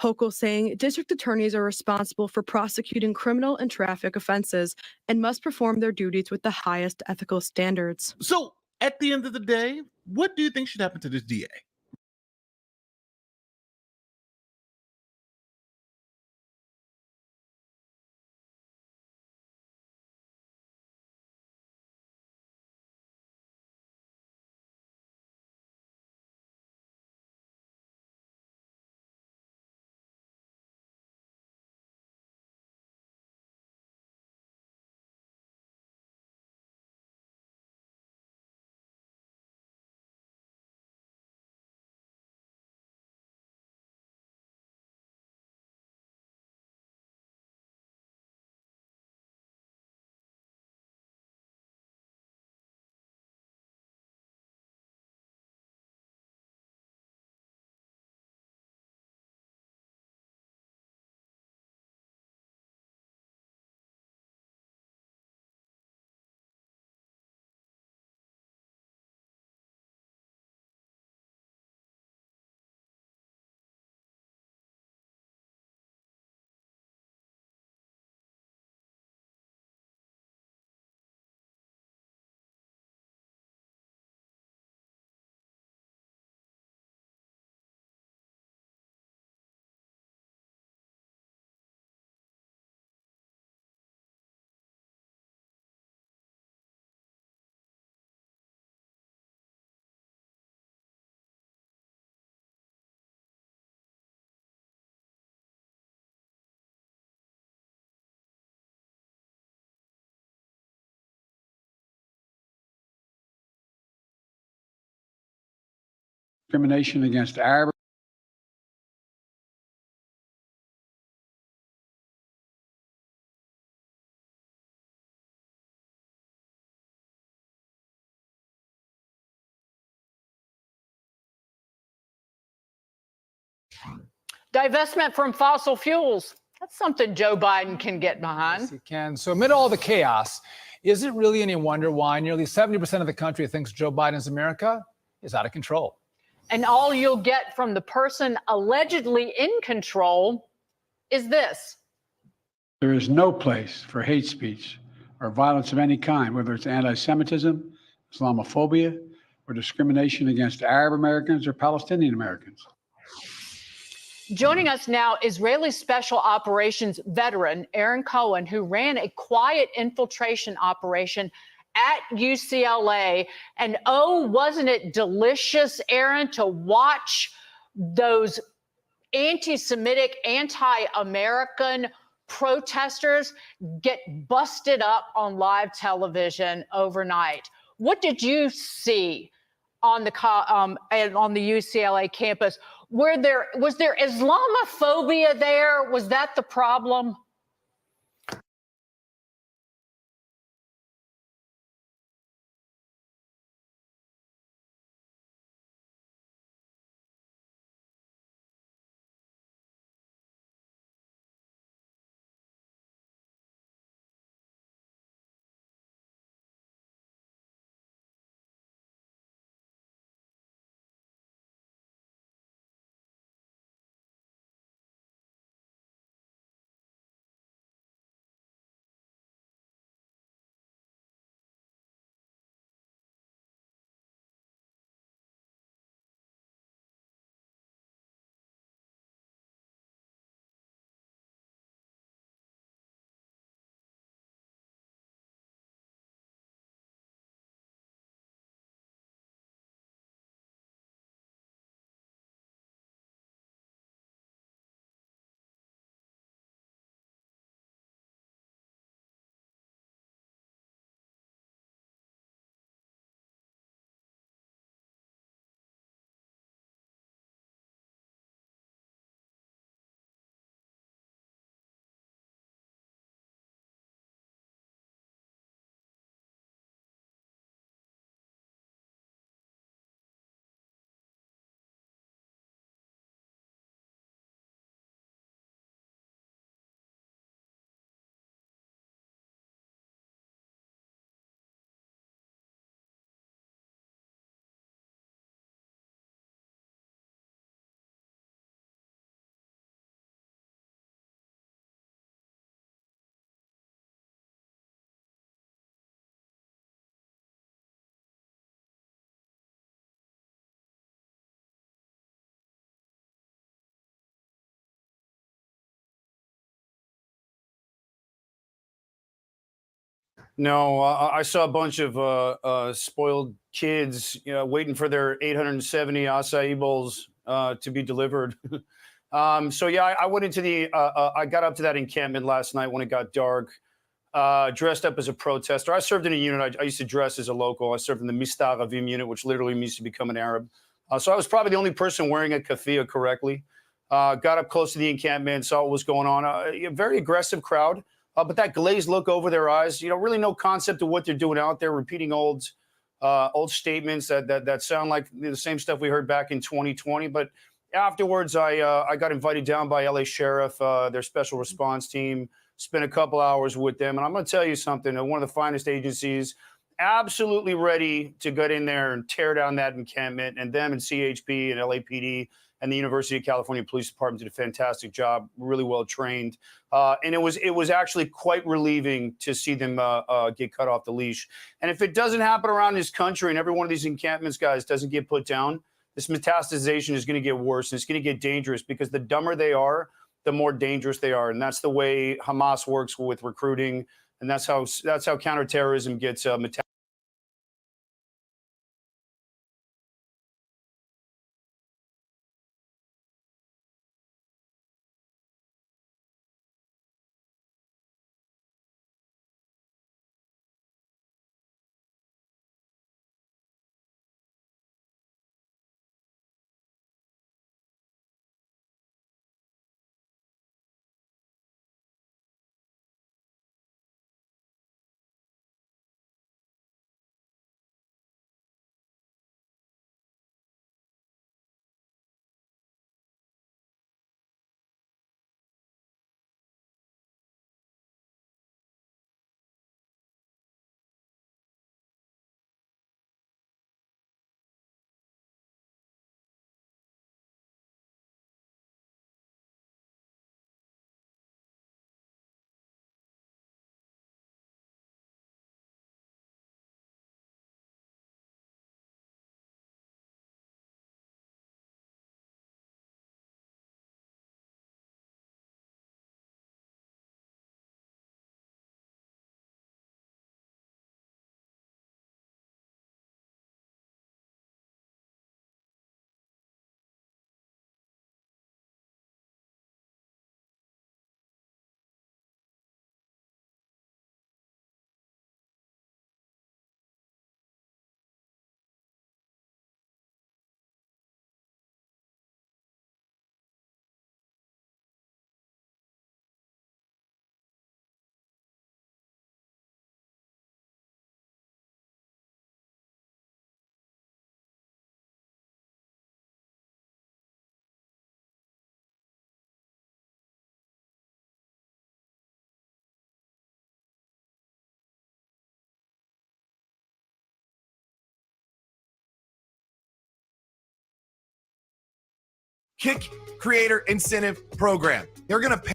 S4: Hochul saying district attorneys are responsible for prosecuting criminal and traffic offenses and must perform their duties with the highest ethical standards.
S18: So at the end of the day, what do you think should happen to this DA?
S5: discrimination against Arab.
S6: Divestment from fossil fuels. That's something Joe Biden can get behind.
S7: Yes, he can. So amid all the chaos, is it really any wonder why nearly 70% of the country thinks Joe Biden's America is out of control?
S6: And all you'll get from the person allegedly in control is this.
S5: There is no place for hate speech or violence of any kind, whether it's anti-Semitism, Islamophobia, or discrimination against Arab Americans or Palestinian Americans.
S6: Joining us now, Israeli Special Operations veteran Aaron Cohen, who ran a quiet infiltration operation at UCLA. And oh, wasn't it delicious, Aaron, to watch those anti-Semitic, anti-American protesters get busted up on live television overnight. What did you see on the UCLA campus? Was there Islamophobia there? Was that the problem?
S9: No, I saw a bunch of spoiled kids, waiting for their 870 acai bowls to be delivered. So yeah, I went into I got up to that encampment last night when it got dark, dressed up as a protester. I served in a unit. I used to dress as a local. I served in the Mistar Avim unit, which literally means to become an Arab. So I was probably the only person wearing a keffiyeh correctly. Got up close to the encampment, saw what was going on. A very aggressive crowd. But that glazed look over their eyes, really no concept of what they're doing out there, repeating old statements that sound like the same stuff we heard back in 2020. But afterwards, I got invited down by LA Sheriff, their special response team, spent a couple hours with them. And I'm going to tell you something, one of the finest agencies, absolutely ready to get in there and tear down that encampment, and them and CHP and LAPD and the University of California Police Department did a fantastic job, really well trained. And it was actually quite relieving to see them get cut off the leash. And if it doesn't happen around this country and every one of these encampments, guys, doesn't get put down, this metastasization is going to get worse, and it's going to get dangerous, because the dumber they are, the more dangerous they are. And that's the way Hamas works with recruiting. And that's how counterterrorism gets metastasized.
S8: Kick Creator Incentive Program. They're going to pay.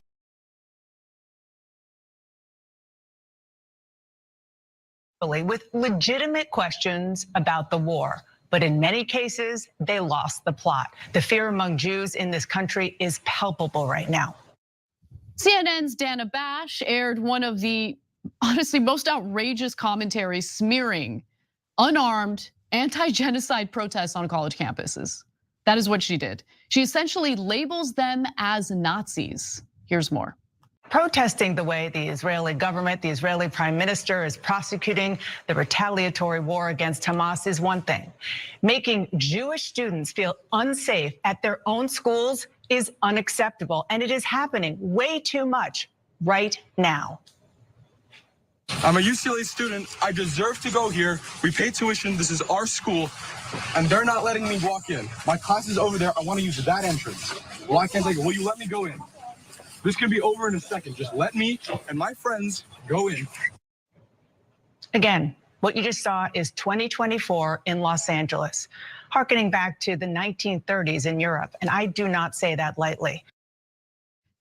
S10: With legitimate questions about the war. But in many cases, they lost the plot. The fear among Jews in this country is palpable right now.
S12: CNN's Dana Bash aired one of the honestly most outrageous commentaries smearing unarmed anti-genocide protests on college campuses. That is what she did. She essentially labels them as Nazis. Here's more.
S10: Protesting the way the Israeli government, the Israeli prime minister is prosecuting the retaliatory war against Hamas is one thing. Making Jewish students feel unsafe at their own schools is unacceptable, and it is happening way too much right now.
S13: I'm a UCLA student. I deserve to go here. We pay tuition. This is our school, and they're not letting me walk in. My class is over there. I want to use that entrance. Well, I can't take it. Will you let me go in? This could be over in a second. Just let me and my friends go in.
S10: Again, what you just saw is 2024 in Los Angeles, hearkening back to the 1930s in Europe. And I do not say that lightly.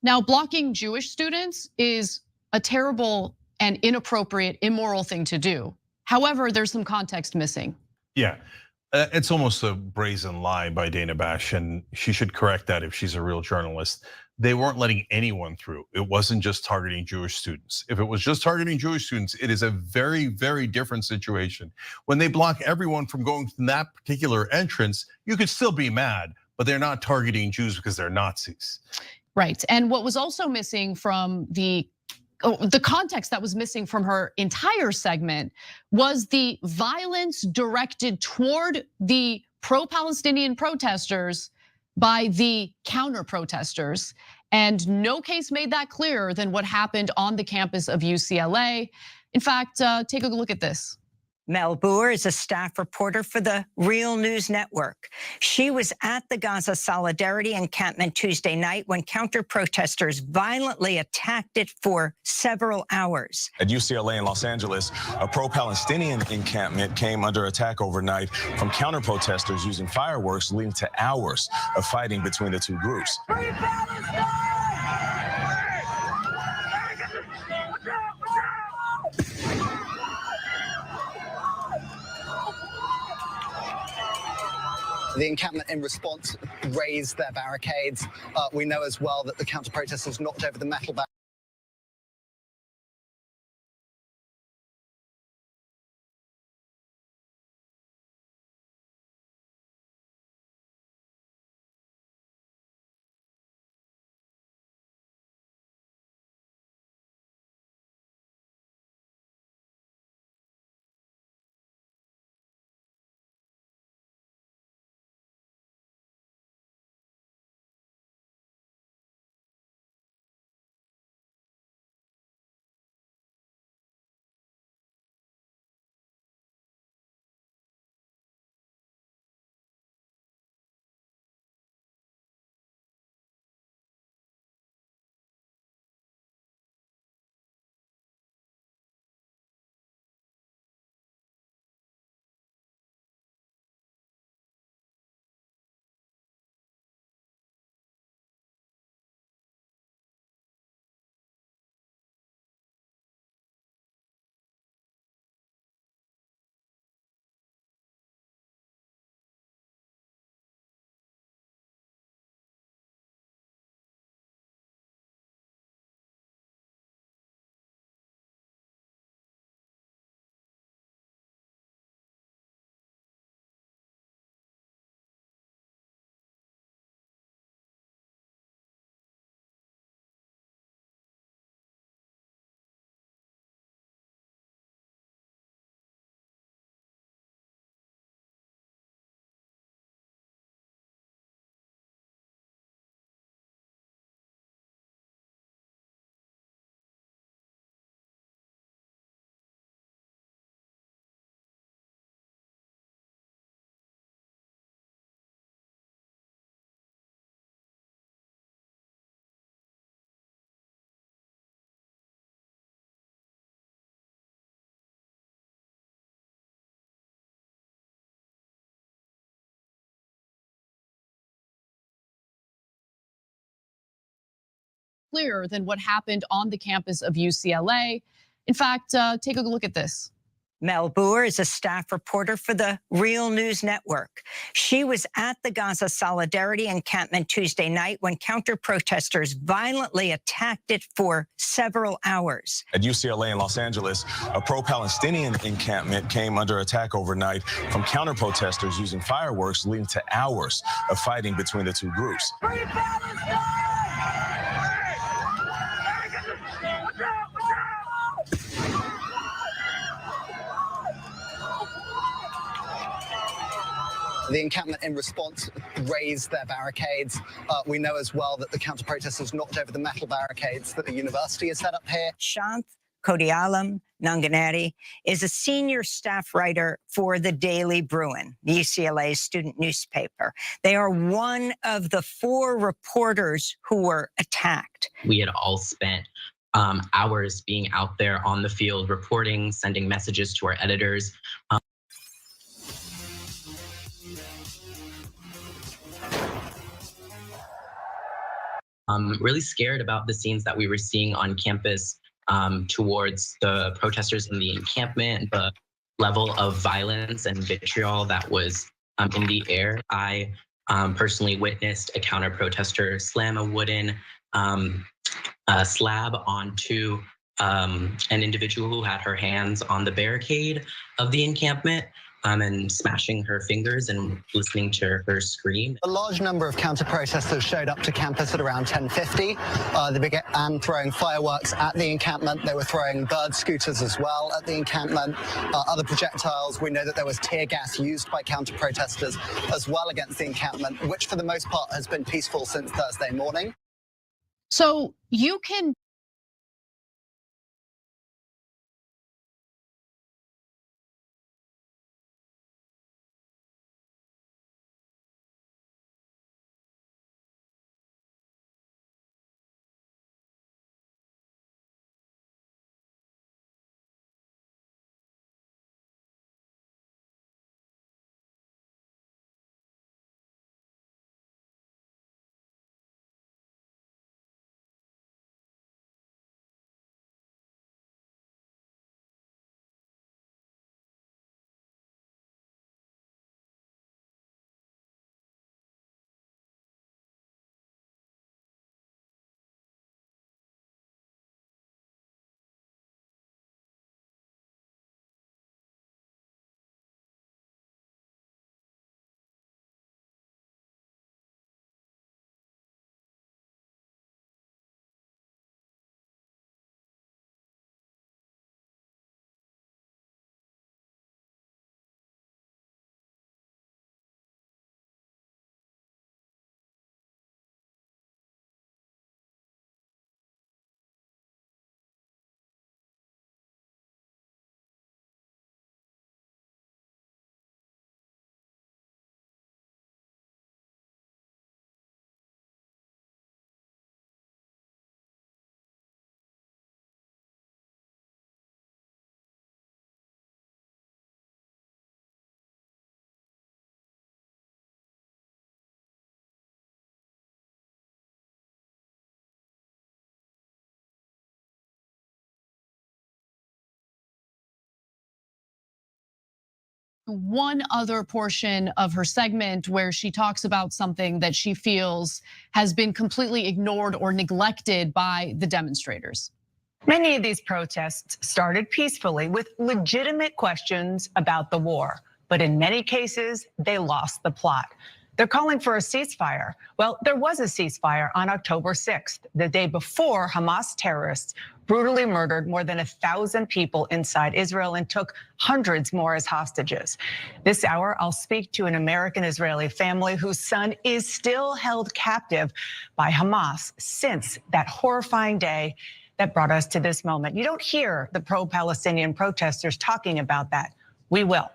S12: Now, blocking Jewish students is a terrible and inappropriate, immoral thing to do. However, there's some context missing.
S15: Yeah, it's almost a brazen lie by Dana Bash, and she should correct that if she's a real journalist. They weren't letting anyone through. It wasn't just targeting Jewish students. If it was just targeting Jewish students, it is a very, very different situation. When they block everyone from going from that particular entrance, you could still be mad, but they're not targeting Jews because they're Nazis.
S12: Right, and what was also missing from the context that was missing from her entire segment was the violence directed toward the pro-Palestinian protesters by the counter protesters. And no case made that clearer than what happened on the campus of UCLA. In fact, take a look at this.
S16: Mel Boer is a staff reporter for the Real News Network. She was at the Gaza Solidarity encampment Tuesday night when counter-protesters violently attacked it for several hours.
S17: At UCLA in Los Angeles, a pro-Palestinian encampment came under attack overnight from counter-protesters using fireworks, leading to hours of fighting between the two groups.
S28: The encampment in response raised their barricades. We know as well that the counter-protesters knocked over the metal barricades.
S12: clearer than what happened on the campus of UCLA. In fact, take a look at this.
S16: Mel Boer is a staff reporter for the Real News Network. She was at the Gaza Solidarity encampment Tuesday night when counter-protesters violently attacked it for several hours.
S17: At UCLA in Los Angeles, a pro-Palestinian encampment came under attack overnight from counter-protesters using fireworks, leading to hours of fighting between the two groups.
S28: The encampment in response raised their barricades. We know as well that the counter-protesters knocked over the metal barricades that the university has set up here.
S16: Shanth Kodialam Nanganeri is a senior staff writer for the Daily Bruin, UCLA's student newspaper. They are one of the 4 reporters who were attacked.
S19: We had all spent hours being out there on the field, reporting, sending messages to our editors. Really scared about the scenes that we were seeing on campus towards the protesters in the encampment, the level of violence and vitriol that was in the air. I personally witnessed a counter-protester slam a wooden slab onto an individual who had her hands on the barricade of the encampment. And smashing her fingers and listening to her scream.
S28: A large number of counter-protesters showed up to campus at around 10:50. They began throwing fireworks at the encampment. They were throwing bird scooters as well at the encampment. Other projectiles. We know that there was tear gas used by counter-protesters as well against the encampment, which for the most part has been peaceful since Thursday morning.
S12: So you can one other portion of her segment where she talks about something that she feels has been completely ignored or neglected by the demonstrators.
S10: Many of these protests started peacefully with legitimate questions about the war, but in many cases, they lost the plot. They're calling for a ceasefire. Well, there was a ceasefire on October 6th, the day before Hamas terrorists brutally murdered more than 1,000 people inside Israel and took hundreds more as hostages. This hour, I'll speak to an American-Israeli family whose son is still held captive by Hamas since that horrifying day that brought us to this moment. You don't hear the pro-Palestinian protesters talking about that. We will.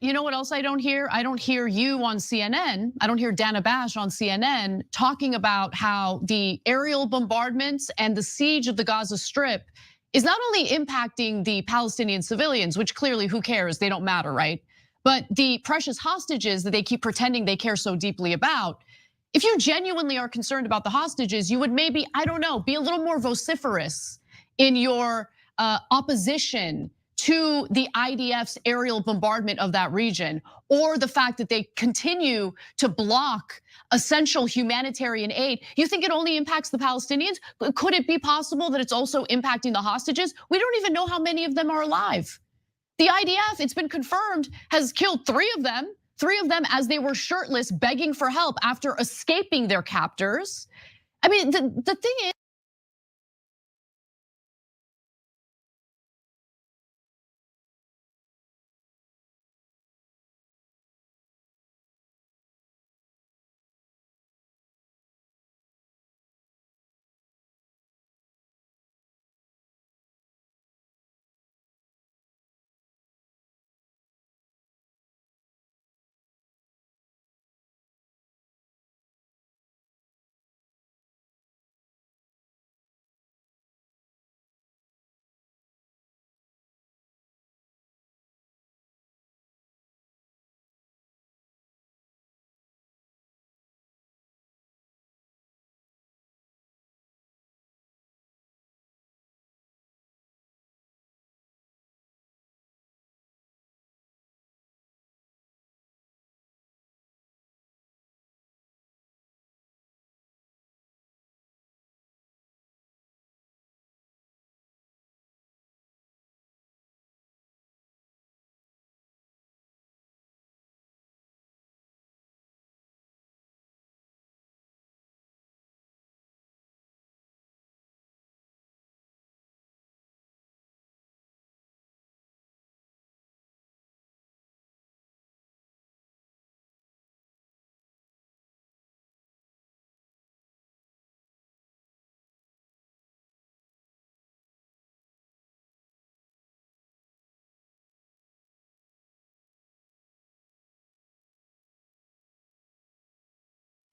S12: You know what else I don't hear? I don't hear you on CNN. I don't hear Dana Bash on CNN talking about how the aerial bombardments and the siege of the Gaza Strip is not only impacting the Palestinian civilians, which clearly who cares, they don't matter, right? But the precious hostages that they keep pretending they care so deeply about, if you genuinely are concerned about the hostages, you would maybe, I don't know, be a little more vociferous in your opposition to the IDF's aerial bombardment of that region, or the fact that they continue to block essential humanitarian aid. You think it only impacts the Palestinians? Could it be possible that it's also impacting the hostages? We don't even know how many of them are alive. The IDF, it's been confirmed, has killed 3 of them. 3 of them as they were shirtless, begging for help after escaping their captors. I mean, the thing is,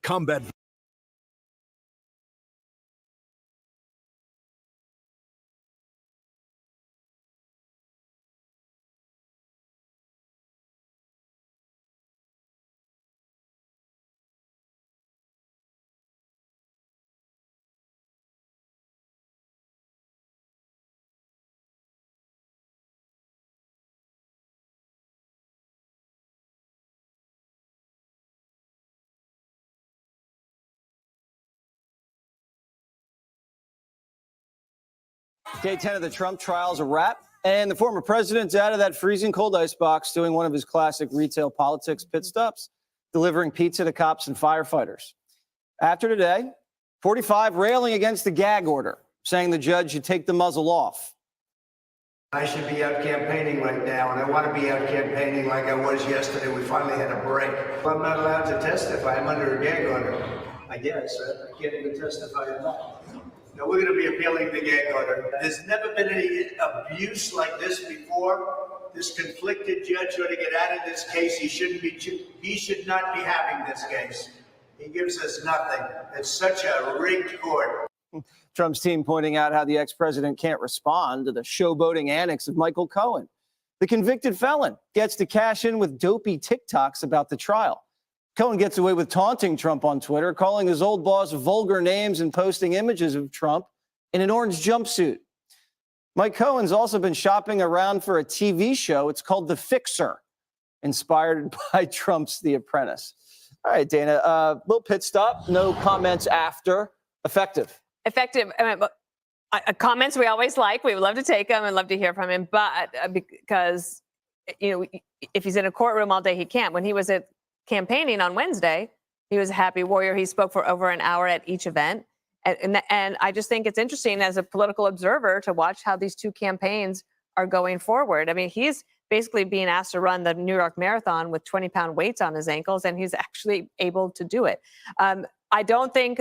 S8: Combat
S20: Day 10 of the Trump trial's a wrap, and the former president's out of that freezing cold ice box doing one of his classic retail politics pit stops, delivering pizza to cops and firefighters. After today, 45 railing against the gag order, saying the judge should take the muzzle off.
S21: I should be out campaigning right now, and I want to be out campaigning like I was yesterday. We finally had a break. I'm not allowed to testify. I'm under a gag order. I guess. I can't even testify at all. No, we're going to be appealing the gag order. There's never been any abuse like this before. This conflicted judge ought to get out of this case. He should not be having this case. He gives us nothing. It's such a rigged court.
S20: Trump's team pointing out how the ex-president can't respond to the showboating antics of Michael Cohen. The convicted felon gets to cash in with dopey TikToks about the trial. Cohen gets away with taunting Trump on Twitter, calling his old boss vulgar names and posting images of Trump in an orange jumpsuit. Mike Cohen's also been shopping around for a TV show. It's called The Fixer, inspired by Trump's The Apprentice. All right, Dana, little pit stop, no comments after. Effective.
S22: Effective. Comments we always like. We would love to take them and love to hear from him. But because, if he's in a courtroom all day, he can't. When he was campaigning on Wednesday, he was a happy warrior. He spoke for over an hour at each event. And I just think it's interesting as a political observer to watch how these two campaigns are going forward. I mean, he's basically being asked to run the New York Marathon with 20-pound weights on his ankles, and he's actually able to do it. I don't think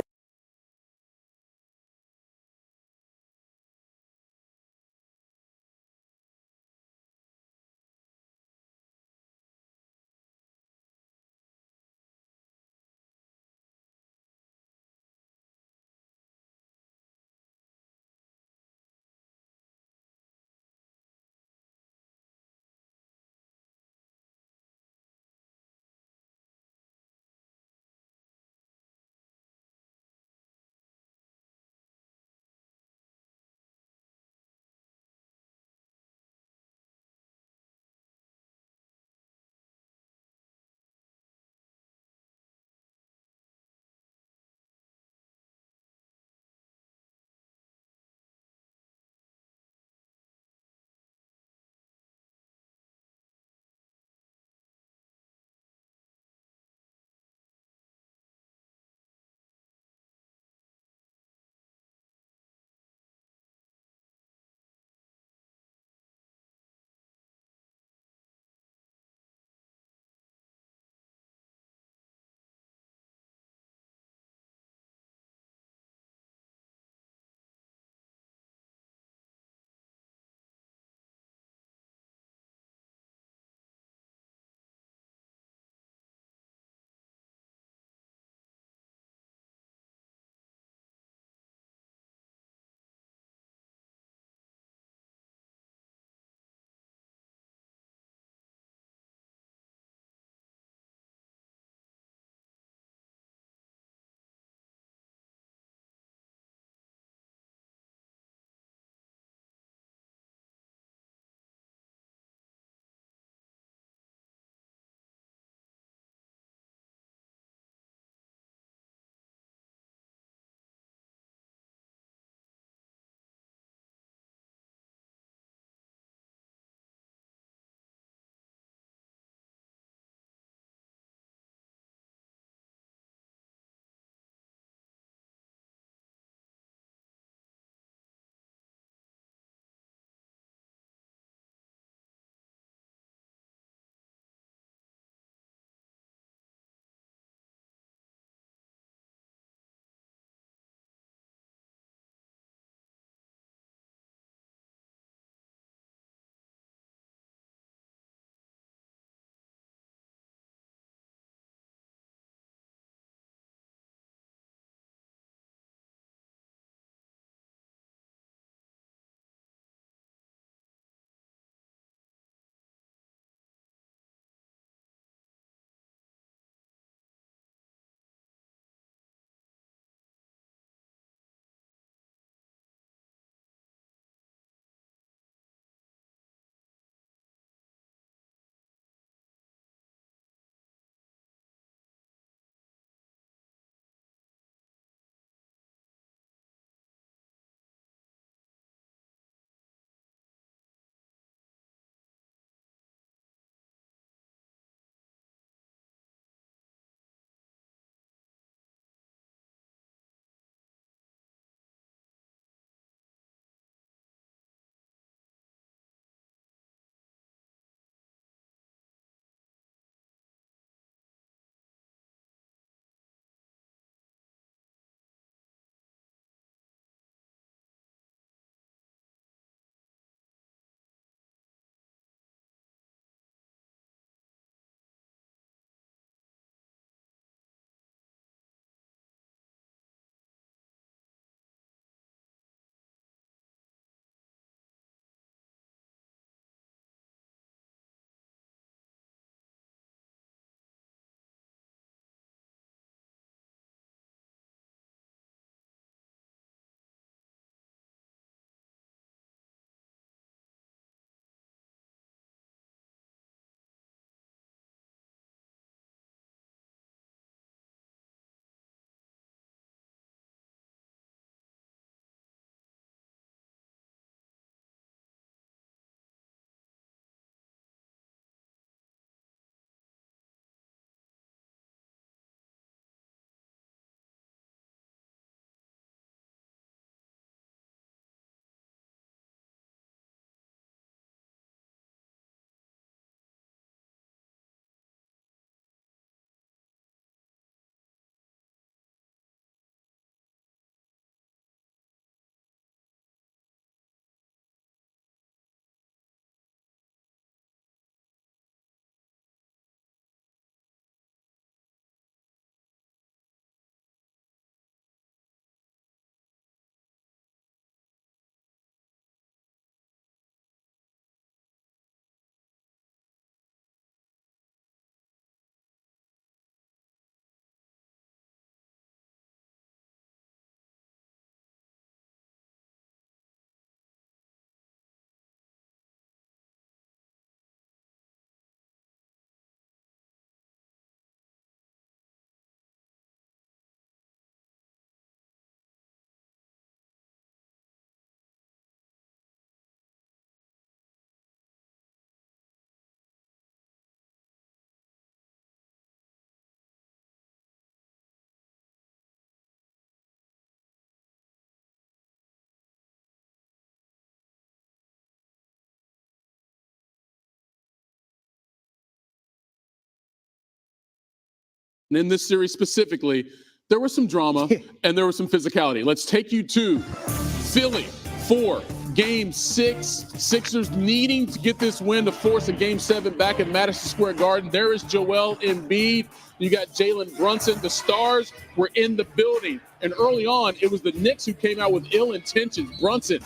S1: And in this series specifically, there was some drama and there was some physicality. Let's take you to Philly for Game 6. Sixers needing to get this win to force a Game 7 back at Madison Square Garden. There is Joel Embiid. You got Jalen Brunson. The stars were in the building. And early on, it was the Knicks who came out with ill intentions. Brunson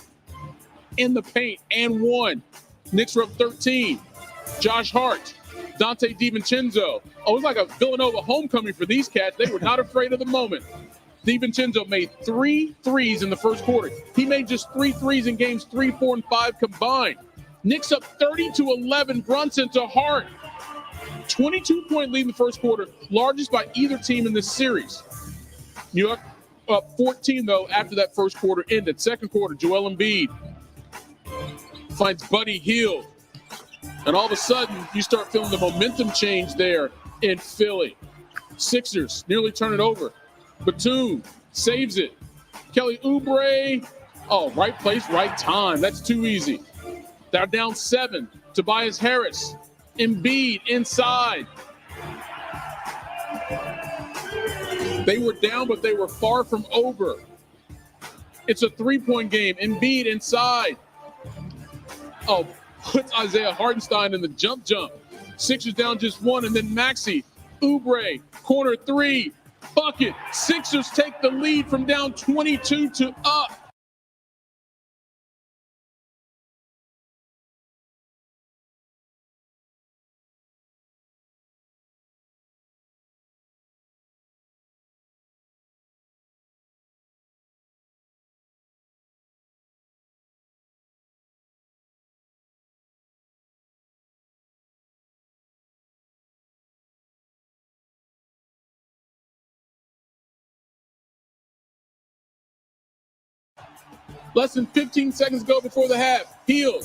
S1: in the paint and one. Knicks were up 13. Josh Hart, Dante DiVincenzo. Oh, it was like a Villanova homecoming for these cats. They were not afraid of the moment. DiVincenzo made 3 threes in the first quarter. He made just 3 threes in games 3, 4, and 5 combined. Knicks up 30-11. Brunson to Hart. 22-point lead in the first quarter, largest by either team in this series. New York up 14, though, after that first quarter ended. Second quarter, Joel Embiid finds Buddy Hield. And all of a sudden, you start feeling the momentum change there in Philly. Sixers nearly turn it over. Batum saves it. Kelly Oubre, right place, right time. That's too easy. They're down 7. Tobias Harris. Embiid inside. They were down, but they were far from over. It's a 3-point game. Embiid inside. Puts Isaiah Hartenstein in the jump. Sixers down just 1, and then Maxey. Oubre, corner 3. Bucket. Sixers take the lead from down 22 to up. Less than 15 seconds go before the half. Hield,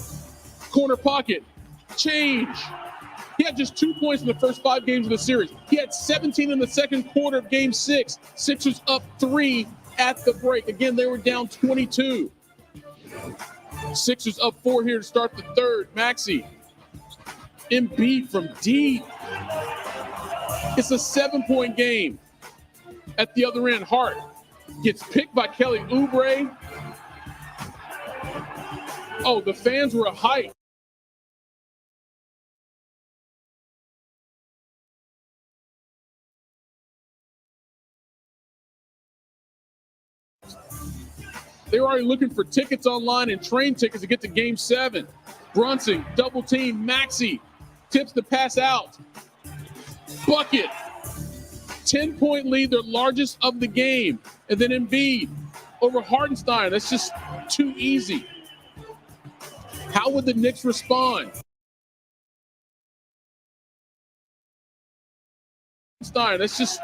S1: corner pocket, change. He had just 2 points in the first 5 games of the series. He had 17 in the second quarter of Game 6. Sixers up 3 at the break. Again, they were down 22. Sixers up 4 here to start the third. Maxey. Embiid from deep. It's a 7-point game. At the other end, Hart gets picked by Kelly Oubre. The fans were hyped. They were already looking for tickets online and train tickets to get to Game 7. Brunson, double team, Maxey, tips the pass out. Bucket. 10-point lead, their largest of the game. And then Embiid over Hartenstein. That's just too easy. How would the Knicks respond? That's just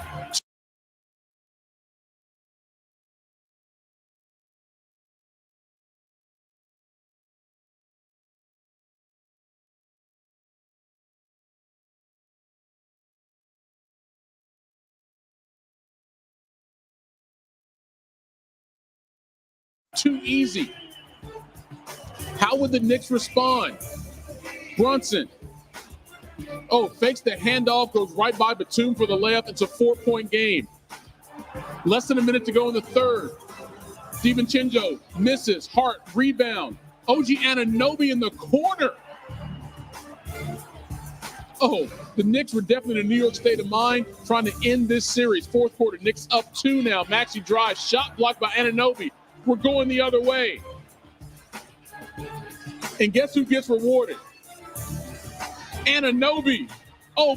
S1: too easy. How would the Knicks respond? Brunson. Fakes the handoff, goes right by Batum for the layup. It's a 4-point game. Less than a minute to go in the third. DiVincenzo misses. Hart, rebound. OG Anunoby in the corner. The Knicks were definitely in a New York state of mind trying to end this series. Fourth quarter, Knicks up 2 now. Maxey drives, shot blocked by Anunoby. We're going the other way. And guess who gets rewarded? Anunoby.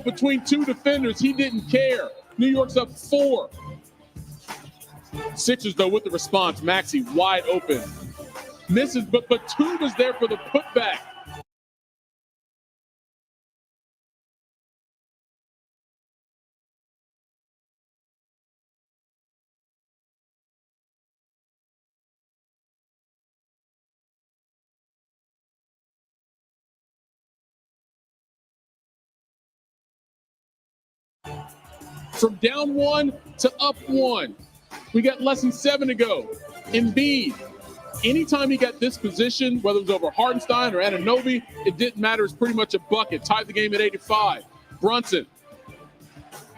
S1: Between 2 defenders, he didn't care. New York's up 4. Sixers, though, with the response. Maxey wide open. Misses, but Batum was there for the putback. From down 1 to up 1. We got less than 7 to go. Embiid, anytime he got this position, whether it was over Hartenstein or Anunoby, it didn't matter. It's pretty much a bucket. Tied the game at 85. Brunson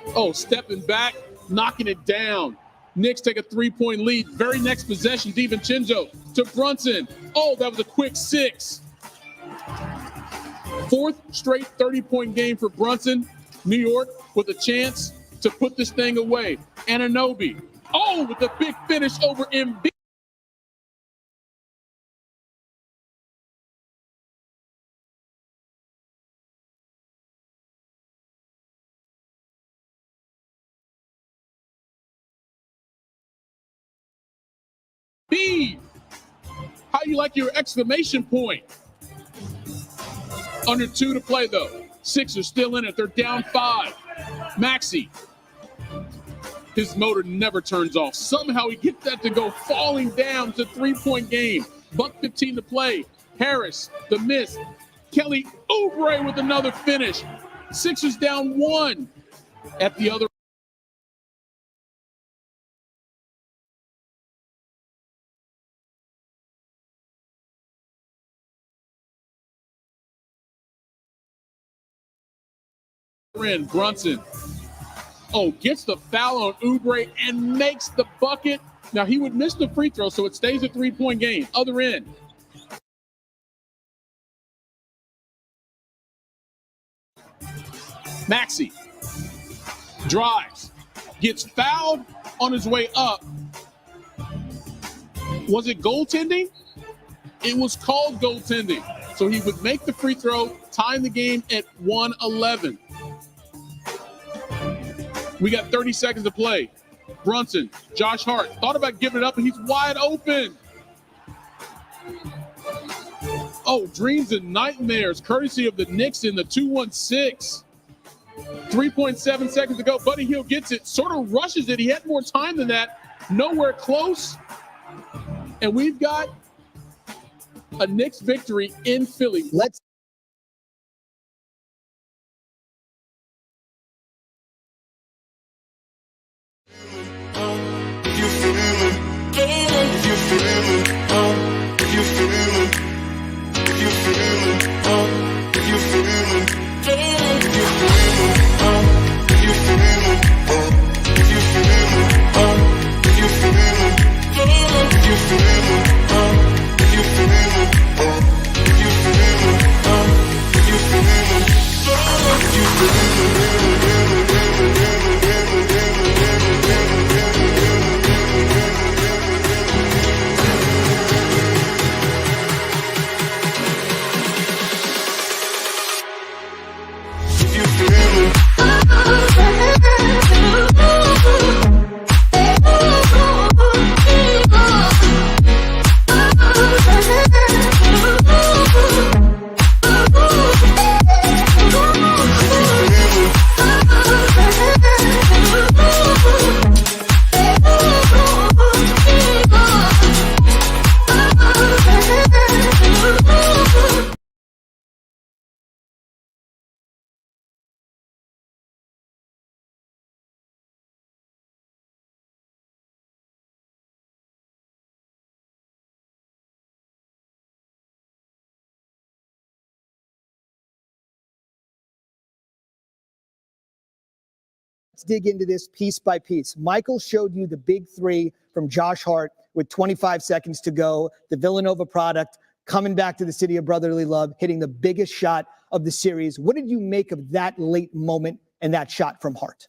S1: Oh, stepping back, knocking it down. Knicks take a 3-point lead. Very next possession, DiVincenzo to Brunson. Oh, that was a quick 6. Fourth straight 30-point game for Brunson. New York with a chance to put this thing away. Anunoby. Oh, with the big finish over Embiid. How you like your exclamation point? Under 2 to play, though. Sixers still in it. They're down 5. Maxey. His motor never turns off. Somehow he gets that to go falling down to 3-point game. Buck 15 to play. Harris, the miss. Kelly Oubre with another finish. Sixers down 1 at the other. Brunson. Oh, gets the foul on Oubre and makes the bucket. Now he would miss the free throw, so it stays a 3-point game. Other end. Maxey drives, gets fouled on his way up. Was it goaltending? It was called goaltending. So he would make the free throw, tying the game at 1:11. We got 30 seconds to play. Brunson, Josh Hart, thought about giving it up, and he's wide open. Oh, dreams and nightmares, courtesy of the Knicks in the 2-1-6. 3.7 seconds to go. Buddy Hield gets it, sort of rushes it. He had more time than that. Nowhere close. And we've got a Knicks victory in Philly.
S2: Let's dig into this piece by piece. Michael showed you the big 3 from Josh Hart with 25 seconds to go. The Villanova product coming back to the city of brotherly love, hitting the biggest shot of the series. What did you make of that late moment and that shot from Hart?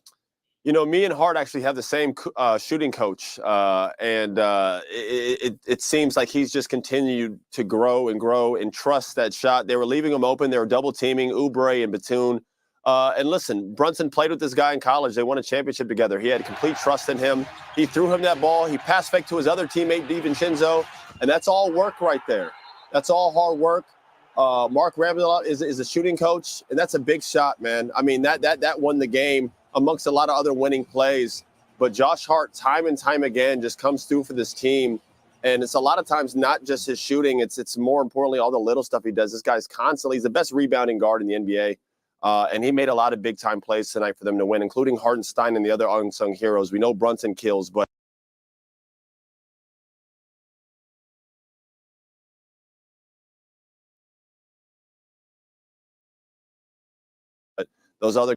S11: You know, me and Hart actually have the same shooting coach, and it seems like he's just continued to grow and trust that shot. They were leaving him open. They were double teaming Oubre and Batum. And listen, Brunson played with this guy in college. They won a championship together. He had complete trust in him. He threw him that ball. He passed fake to his other teammate, DiVincenzo, and that's all work right there. That's all hard work. Mark Ramsdell is a shooting coach, and that's a big shot, man. I mean, that won the game amongst a lot of other winning plays. But Josh Hart, time and time again, just comes through for this team. And it's a lot of times not just his shooting. It's more importantly all the little stuff he does. This guy's constantly – he's the best rebounding guard in the NBA. And he made a lot of big-time plays tonight for them to win, including Hartenstein and the other unsung heroes. We know Brunson kills, but those other